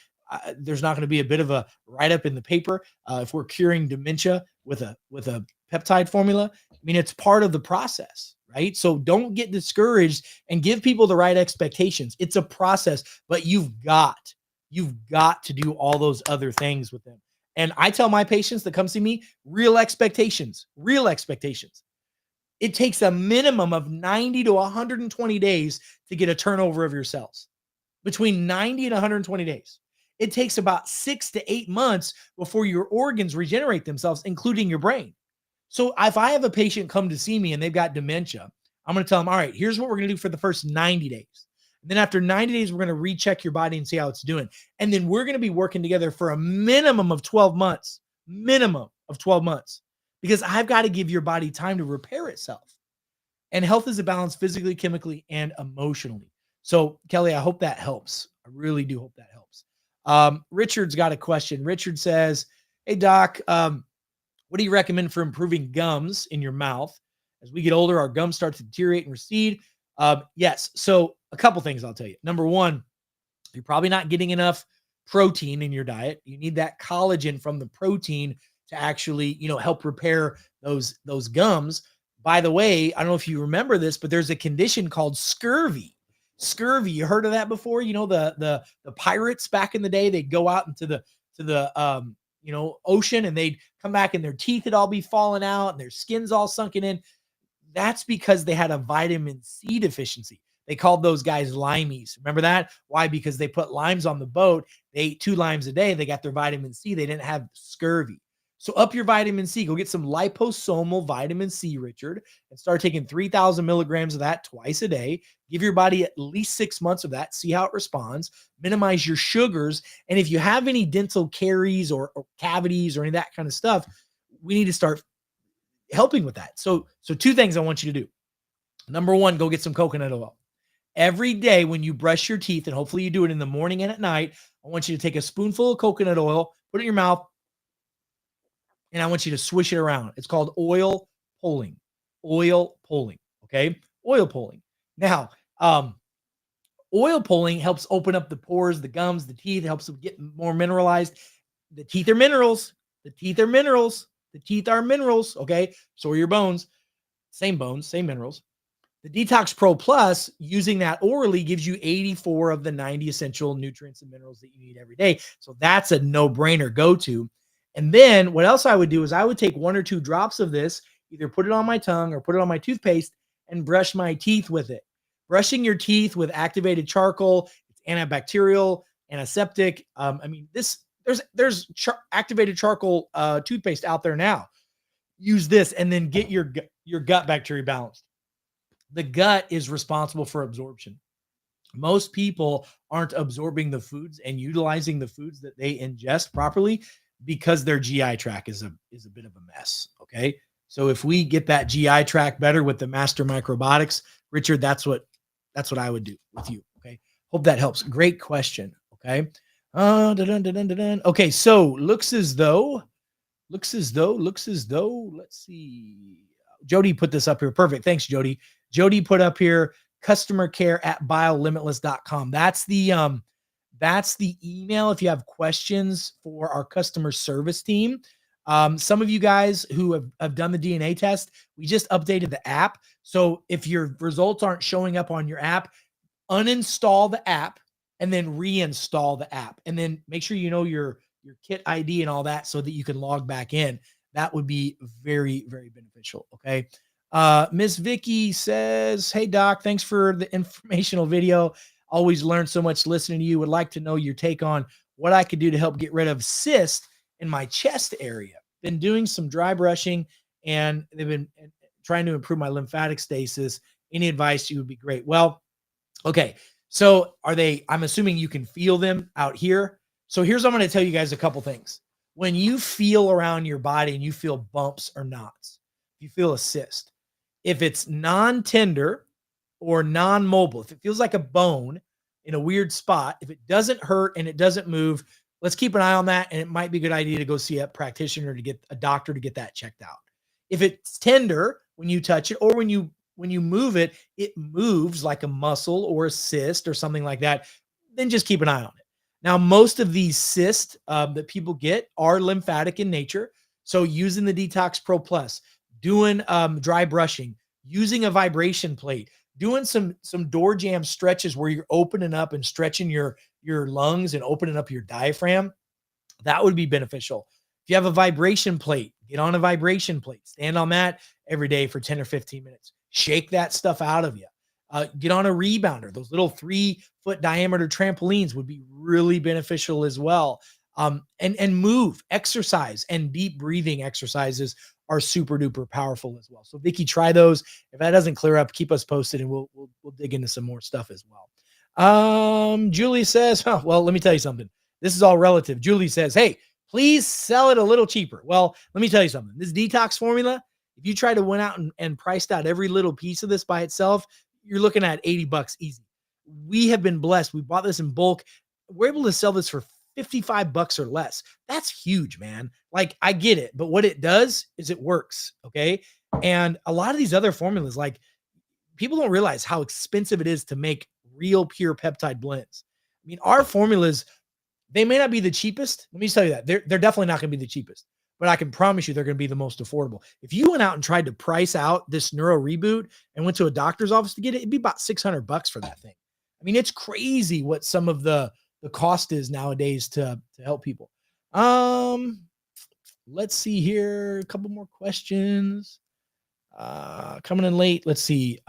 there's not going to be a bit of a write-up in the paper if we're curing dementia with a peptide formula? I mean, it's part of the process, right? So don't get discouraged and give people the right expectations. It's a process, but you've got to do all those other things with them. And I tell my patients that come see me, real expectations. It takes a minimum of 90 to 120 days to get a turnover of your cells. Between 90 and 120 days. It takes about 6 to 8 months before your organs regenerate themselves, including your brain. So if I have a patient come to see me and they've got dementia, I'm going to tell them, all right, here's what we're going to do for the first 90 days. And then after 90 days, we're going to recheck your body and see how it's doing. And then we're going to be working together for a minimum of 12 months, because I've got to give your body time to repair itself. And health is a balance physically, chemically, and emotionally. So Kelly, I hope that helps. I really do hope that helps. Richard's got a question. Richard says, hey doc, what do you recommend for improving gums in your mouth? As we get older, our gums start to deteriorate and recede. Yes. So a couple things I'll tell you. Number one, you're probably not getting enough protein in your diet. You need that collagen from the protein to actually, help repair those gums. By the way, I don't know if you remember this, but there's a condition called scurvy. Scurvy, you heard of that before? The pirates back in the day, they'd go out into the ocean and they'd come back and their teeth would all be falling out and their skin's all sunken in. That's because they had a vitamin C deficiency. They called those guys limeys. Remember that? Why? Because they put limes on the boat. They ate 2 limes a day. They got their vitamin C. They didn't have scurvy. So up your vitamin C, go get some liposomal vitamin C, Richard, and start taking 3,000 milligrams of that twice a day. Give your body at least 6 months of that. See how it responds. Minimize your sugars. And if you have any dental caries or cavities or any of that kind of stuff, we need to start helping with that. So 2 things I want you to do. Number 1, go get some coconut oil. Every day when you brush your teeth, and hopefully you do it in the morning and at night, I want you to take a spoonful of coconut oil, put it in your mouth, and I want you to swish it around. It's called oil pulling. Okay? Oil pulling. Now, oil pulling helps open up the pores, the gums, the teeth. It helps them get more mineralized. The teeth are minerals. Okay? So are your bones. Same bones, same minerals. The Detox Pro Plus, using that orally, gives you 84 of the 90 essential nutrients and minerals that you need every day. So that's a no-brainer go-to. And then what else I would do is I would take 1 or 2 drops of this, either put it on my tongue or put it on my toothpaste and brush my teeth with it. Brushing your teeth with activated charcoal, it's antibacterial, antiseptic. There's activated charcoal toothpaste out there now. Use this and then get your gut bacteria balanced. The gut is responsible for absorption. Most people aren't absorbing the foods and utilizing the foods that they ingest properly because their GI tract is a bit of a mess. Okay. So if we get that GI tract better with the master microbiotics, Richard, that's what I would do with you. Okay. Hope that helps. Great question. Okay. Okay. So looks as though, let's see. Jody put this up here. Perfect. Thanks, Jody. Jody put up here, customercare@biolimitless.com. That's the email if you have questions for our customer service team. Some of you guys who have done the DNA test, we just updated the app. So if your results aren't showing up on your app, uninstall the app and then reinstall the app. And then make sure you know your kit ID and all that so that you can log back in. That would be very, very beneficial. Okay. Miss Vicky says, "Hey Doc, thanks for the informational video. Always learn so much listening to you. Would like to know your take on what I could do to help get rid of cyst in my chest area. Been doing some dry brushing and they've been trying to improve my lymphatic stasis. Any advice you would be great." Well, okay. So I'm assuming you can feel them out here. So I'm going to tell you guys a couple things. When you feel around your body and you feel bumps or knots, you feel a cyst. If it's non-tender or non-mobile, if it feels like a bone in a weird spot, if it doesn't hurt and it doesn't move, let's keep an eye on that. And it might be a good idea to go see a practitioner, to get a doctor to get that checked out. If it's tender when you touch it, or when you move it, it moves like a muscle or a cyst or something like that, then just keep an eye on it. Now, most of these cysts that people get are lymphatic in nature. So using the Detox Pro Plus, doing dry brushing, using a vibration plate, doing some door jam stretches where you're opening up and stretching your lungs and opening up your diaphragm, that would be beneficial. If you have a vibration plate, get on a vibration plate, stand on that every day for 10 or 15 minutes. Shake that stuff out of you. Get on a rebounder. Those little 3-foot diameter trampolines would be really beneficial as well. And move, exercise, and deep breathing exercises are super duper powerful as well. So Vicky, try those. If that doesn't clear up, keep us posted and we'll dig into some more stuff as well. Julie says, well, let me tell you something. This is all relative. Julie says, "Hey, please sell it a little cheaper." Well, let me tell you something. This detox formula, if you try to went out and priced out every little piece of this by itself, you're looking at $80 easy. We have been blessed. We bought this in bulk. We're able to sell this for $55 or less. That's huge, man. Like, I get it, but what it does is it works. Okay. And a lot of these other formulas, like, people don't realize how expensive it is to make real pure peptide blends. I mean, our formulas, they may not be the cheapest. Let me just tell you that they're definitely not going to be the cheapest, but I can promise you they're going to be the most affordable. If you went out and tried to price out this Neuro Reboot and went to a doctor's office to get it, it'd be about $600 for that thing. I mean, it's crazy what some of the cost is nowadays to help people. Let's see here. A couple more questions. Coming in late. Let's see.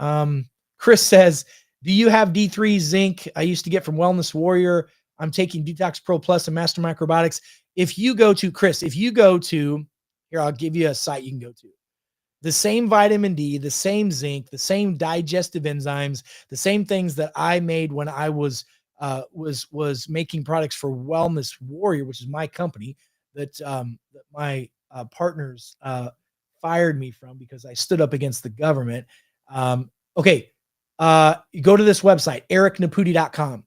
Chris says, "Do you have D3 zinc I used to get from Wellness Warrior? I'm taking Detox Pro Plus and Master Microbiotics." If you go to, Chris, here, I'll give you a site you can go to. The same vitamin D, the same zinc, the same digestive enzymes, the same things that I made when I was making products for Wellness Warrior, which is my company that my partners fired me from because I stood up against the government. You go to this website, ericnaputi.com.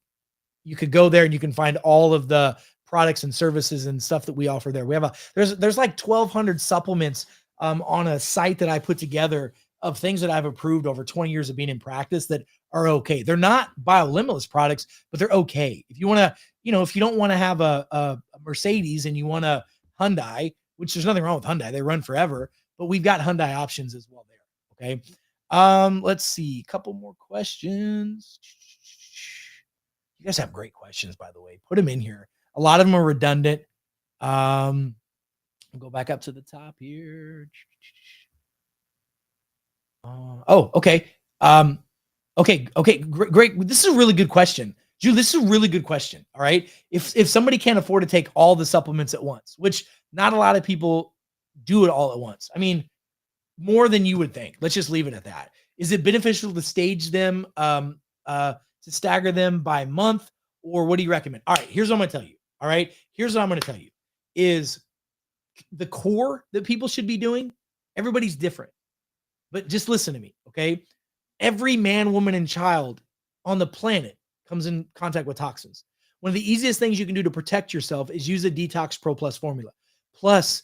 You could go there and you can find all of the products and services and stuff that we offer there. We have there's like 1,200 supplements on a site that I put together of things that I've approved over 20 years of being in practice that are okay. They're not BioLimitless products, but they're okay. If you want to, if you don't want to have a Mercedes and you want a Hyundai, which there's nothing wrong with Hyundai, they run forever, but we've got Hyundai options as well there. Okay. Let's see, a couple more questions. You guys have great questions, by the way. Put them in here. A lot of them are redundant. I'll go back up to the top here. Okay. Okay. Great. This is a really good question. Julie, this is a really good question. All right. If somebody can't afford to take all the supplements at once, which not a lot of people do it all at once. I mean, more than you would think. Let's just leave it at that. Is it beneficial to stage them, to stagger them by month, or what do you recommend? All right. Here's what I'm going to tell you. All right. Here's what I'm going to tell you is the core that people should be doing. Everybody's different, but just listen to me. Okay. Every man, woman, and child on the planet comes in contact with toxins. One of the easiest things you can do to protect yourself is use a Detox Pro Plus formula. Plus,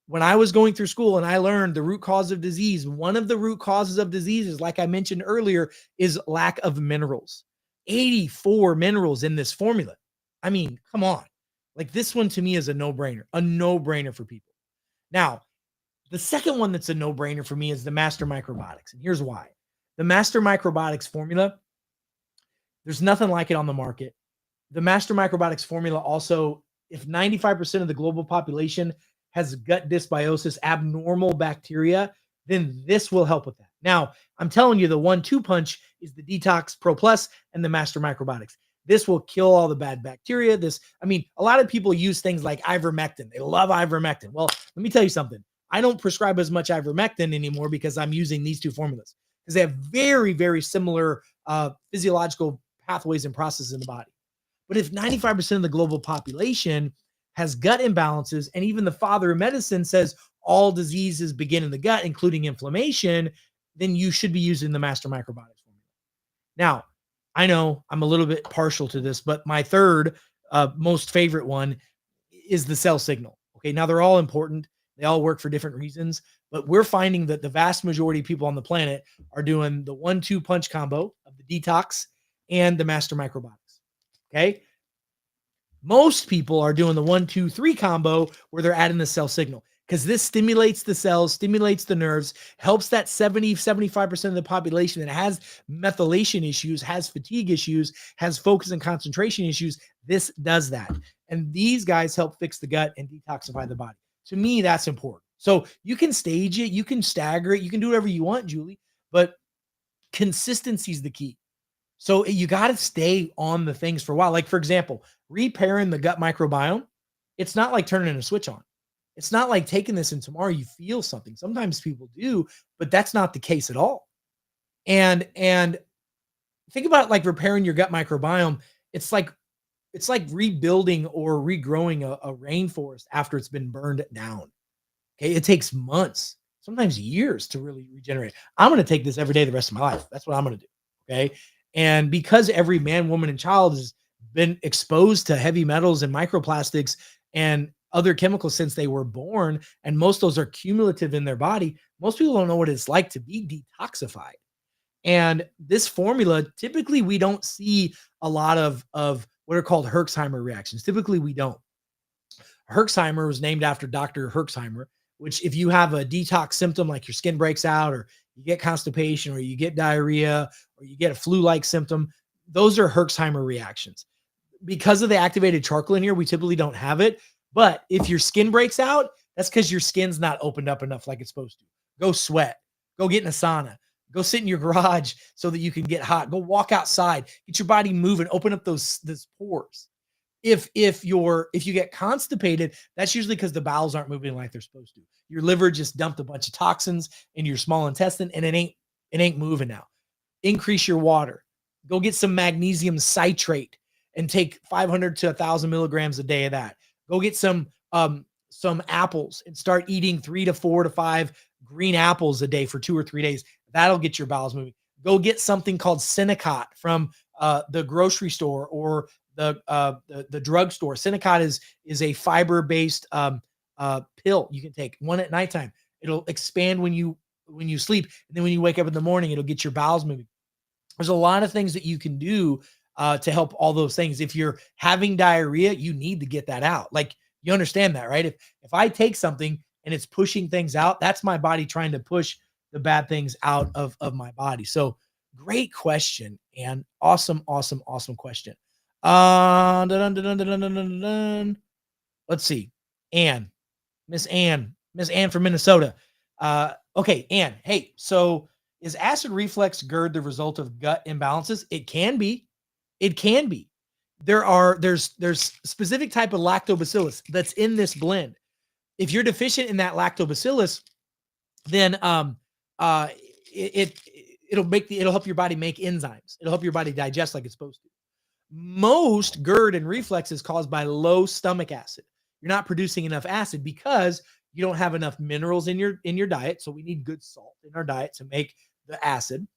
when I was going through school and I learned the root cause of disease, one of the root causes of diseases, like I mentioned earlier, is lack of minerals. 84 minerals in this formula. I mean, come on. Like this one to me is a no brainer for people. Now, the second one that's a no brainer for me is the Master Microbiotics. And here's why. The Master Microbiotics formula, there's nothing like it on the market. The Master Microbiotics formula also, if 95% of the global population has gut dysbiosis, abnormal bacteria, then this will help with that. Now, I'm telling you, the 1-2 punch is the Detox Pro Plus and the Master Microbiotics. This will kill all the bad bacteria. I mean, a lot of people use things like ivermectin. They love ivermectin. Well, let me tell you something. I don't prescribe as much ivermectin anymore because I'm using these two formulas because they have very, very similar physiological pathways and processes in the body. But if 95% of the global population has gut imbalances, and even the father of medicine says all diseases begin in the gut, including inflammation, then you should be using the Master Microbiotics formula. Now, I know I'm a little bit partial to this, but my third most favorite one is the Cell Signal. Okay, now they're all important. They all work for different reasons, but we're finding that the vast majority of people on the planet are doing the 1-2 punch combo of the detox and the Master Microbiotics. Okay. Most people are doing the 1-2-3 combo where they're adding the Cell Signal because this stimulates the cells, stimulates the nerves, helps that 75% of the population that has methylation issues, has fatigue issues, has focus and concentration issues. This does that. And these guys help fix the gut and detoxify the body. To me, that's important. So you can stage it, you can stagger it, you can do whatever you want, Julie, but consistency is the key. So you got to stay on the things for a while. Like, for example, repairing the gut microbiome, it's not like turning a switch on. It's not like taking this and tomorrow you feel something. Sometimes people do, but that's not the case at all. And think about it like repairing your gut microbiome. It's like rebuilding or regrowing a rainforest after it's been burned down. Okay. It takes months, sometimes years to really regenerate. I'm going to take this every day the rest of my life. That's what I'm going to do. Okay. And because every man, woman, and child has been exposed to heavy metals and microplastics and other chemicals since they were born, and most of those are cumulative in their body, most people don't know what it's like to be detoxified. And this formula, typically we don't see a lot of what are called Herxheimer reactions. Typically we don't. Herxheimer was named after Dr. Herxheimer, which if you have a detox symptom like your skin breaks out or you get constipation or you get diarrhea or you get a flu-like symptom, those are Herxheimer reactions. Because of the activated charcoal in here, we typically don't have it. But if your skin breaks out, that's because your skin's not opened up enough like it's supposed to. Go sweat. Go get in a sauna. Go sit in your garage so that you can get hot. Go walk outside. Get your body moving. Open up those pores. If you get constipated, that's usually because the bowels aren't moving like they're supposed to. Your liver just dumped a bunch of toxins in your small intestine and it ain't moving now. Increase your water. Go get some magnesium citrate and take 500 to 1,000 milligrams a day of that. Go get some apples and start eating 3 to 4 to 5 green apples a day for 2 or 3 days. That'll get your bowels moving. Go get something called Senokot from the grocery store or the drugstore. Senokot is a fiber-based pill you can take, one at nighttime. It'll expand when you sleep, and then when you wake up in the morning, it'll get your bowels moving. There's a lot of things that you can do to help all those things. If you're having diarrhea, you need to get that out. Like, you understand that, right? If I take something and it's pushing things out, that's my body trying to push the bad things out of my body. So great question, and awesome question. Let's see. Miss Ann from Minnesota. Okay, Ann. Hey, so is acid reflux GERD the result of gut imbalances? It can be. It can be. There's specific type of lactobacillus that's in this blend. If you're deficient in that lactobacillus, then it'll help your body make enzymes. It'll help your body digest like it's supposed to. Most GERD and reflux is caused by low stomach acid. You're not producing enough acid because you don't have enough minerals in your diet. So we need good salt in our diet to make the acid.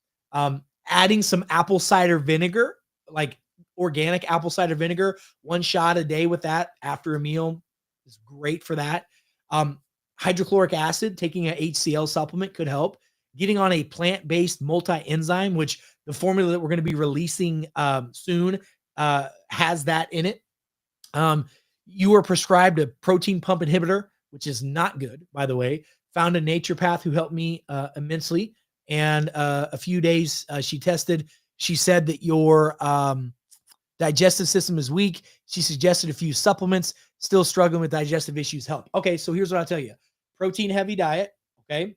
Adding some apple cider vinegar, like organic apple cider vinegar, 1 shot a day with that after a meal is great for that. Hydrochloric acid, taking a HCl supplement could help. Getting on a plant-based multi-enzyme, which the formula that we're going to be releasing soon has that in it. You are prescribed a protein pump inhibitor, which is not good, by the way. Found a naturopath who helped me immensely. And a few days she tested. She said that your digestive system is weak. She suggested a few supplements. Still struggling with digestive issues. Help. Okay, so here's what I'll tell you. Protein heavy diet. Okay.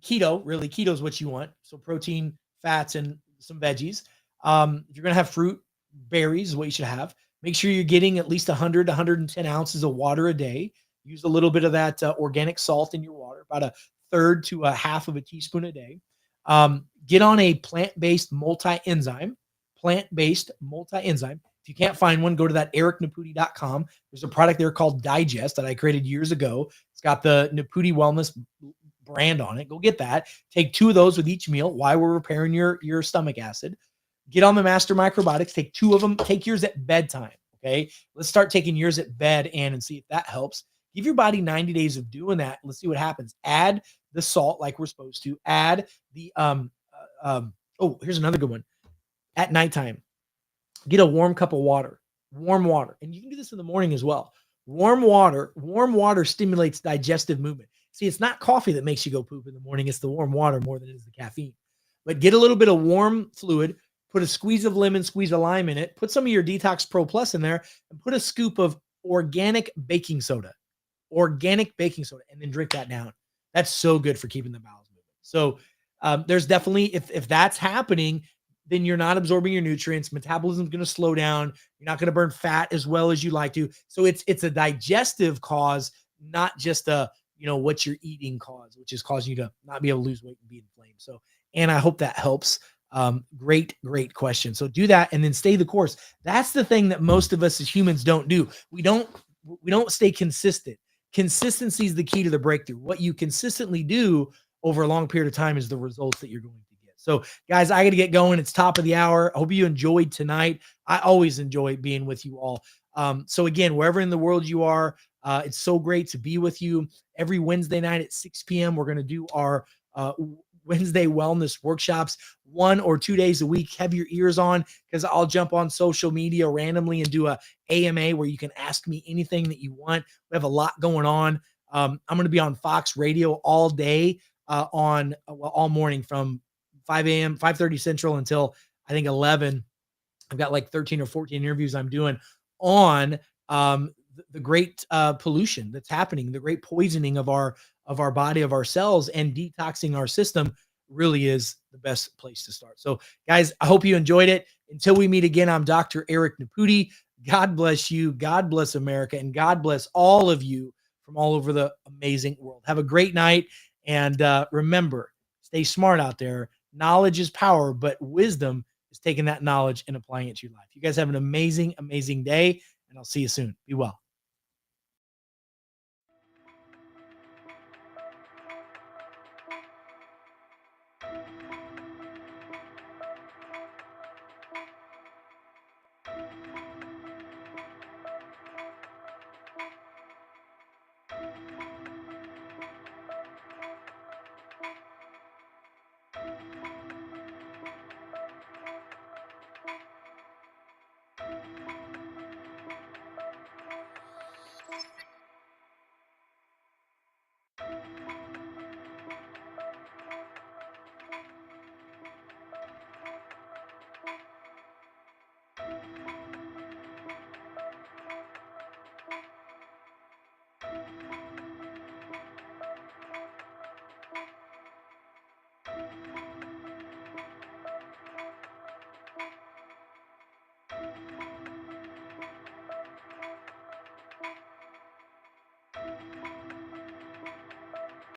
Keto, really, keto is what you want. So protein, fats, and some veggies. If you're going to have fruit, berries is what you should have. Make sure you're getting at least 100 to 110 ounces of water a day. Use a little bit of that organic salt in your water, about a third to a half of a teaspoon a day. Get on a plant-based multi-enzyme. Plant-based multi-enzyme. If you can't find one, go to that ericnaputi.com. There's a product there called Digest that I created years ago. It's got the Naputi Wellness brand on it. Go get that. Take 2 of those with each meal while we're repairing your stomach acid. Get on the Master Microbiotics. Take 2 of them. Take yours at bedtime. Okay. Let's start taking yours at bed and see if that helps. Give your body 90 days of doing that. Let's see what happens. Add the salt like we're supposed to. Add the oh, here's another good one. At nighttime, get a warm cup of water. Warm water. And you can do this in the morning as well. Warm water stimulates digestive movement. See, it's not coffee that makes you go poop in the morning. It's the warm water more than it is the caffeine. But get a little bit of warm fluid, put a squeeze of lemon, squeeze a lime in it, put some of your Detox Pro Plus in there, and put a scoop of organic baking soda, and then drink that down. That's so good for keeping the bowels moving. So there's definitely, if that's happening, then you're not absorbing your nutrients. Metabolism is going to slow down. You're not going to burn fat as well as you like to. So it's a digestive cause, not just a, what you're eating cause, which is causing you to not be able to lose weight and be inflamed. So, and I hope that helps. Great question. So do that and then stay the course. That's the thing that most of us as humans don't do. We don't stay consistent. Consistency is the key to the breakthrough. What you consistently do over a long period of time is the results that you're going to get. So guys, I got to get going. It's top of the hour. I hope you enjoyed tonight. I always enjoy being with you all. So again, wherever in the world you are, it's so great to be with you. Every Wednesday night at 6 p.m., we're going to do our Wednesday wellness workshops 1 or 2 days a week. Have your ears on because I'll jump on social media randomly and do a AMA where you can ask me anything that you want. We have a lot going on. I'm going to be on Fox Radio all day all morning from 5 a.m., 5:30 Central until I think 11. I've got like 13 or 14 interviews I'm doing on the great pollution that's happening, the great poisoning of our body, of our cells, and detoxing our system really is the best place to start. So guys, I hope you enjoyed it. Until we meet again, I'm Dr. Eric Naputi. God bless you. God bless America. And God bless all of you from all over the amazing world. Have a great night. And remember, stay smart out there. Knowledge is power, but wisdom is taking that knowledge and applying it to your life. You guys have an amazing, amazing day, and I'll see you soon. Be well.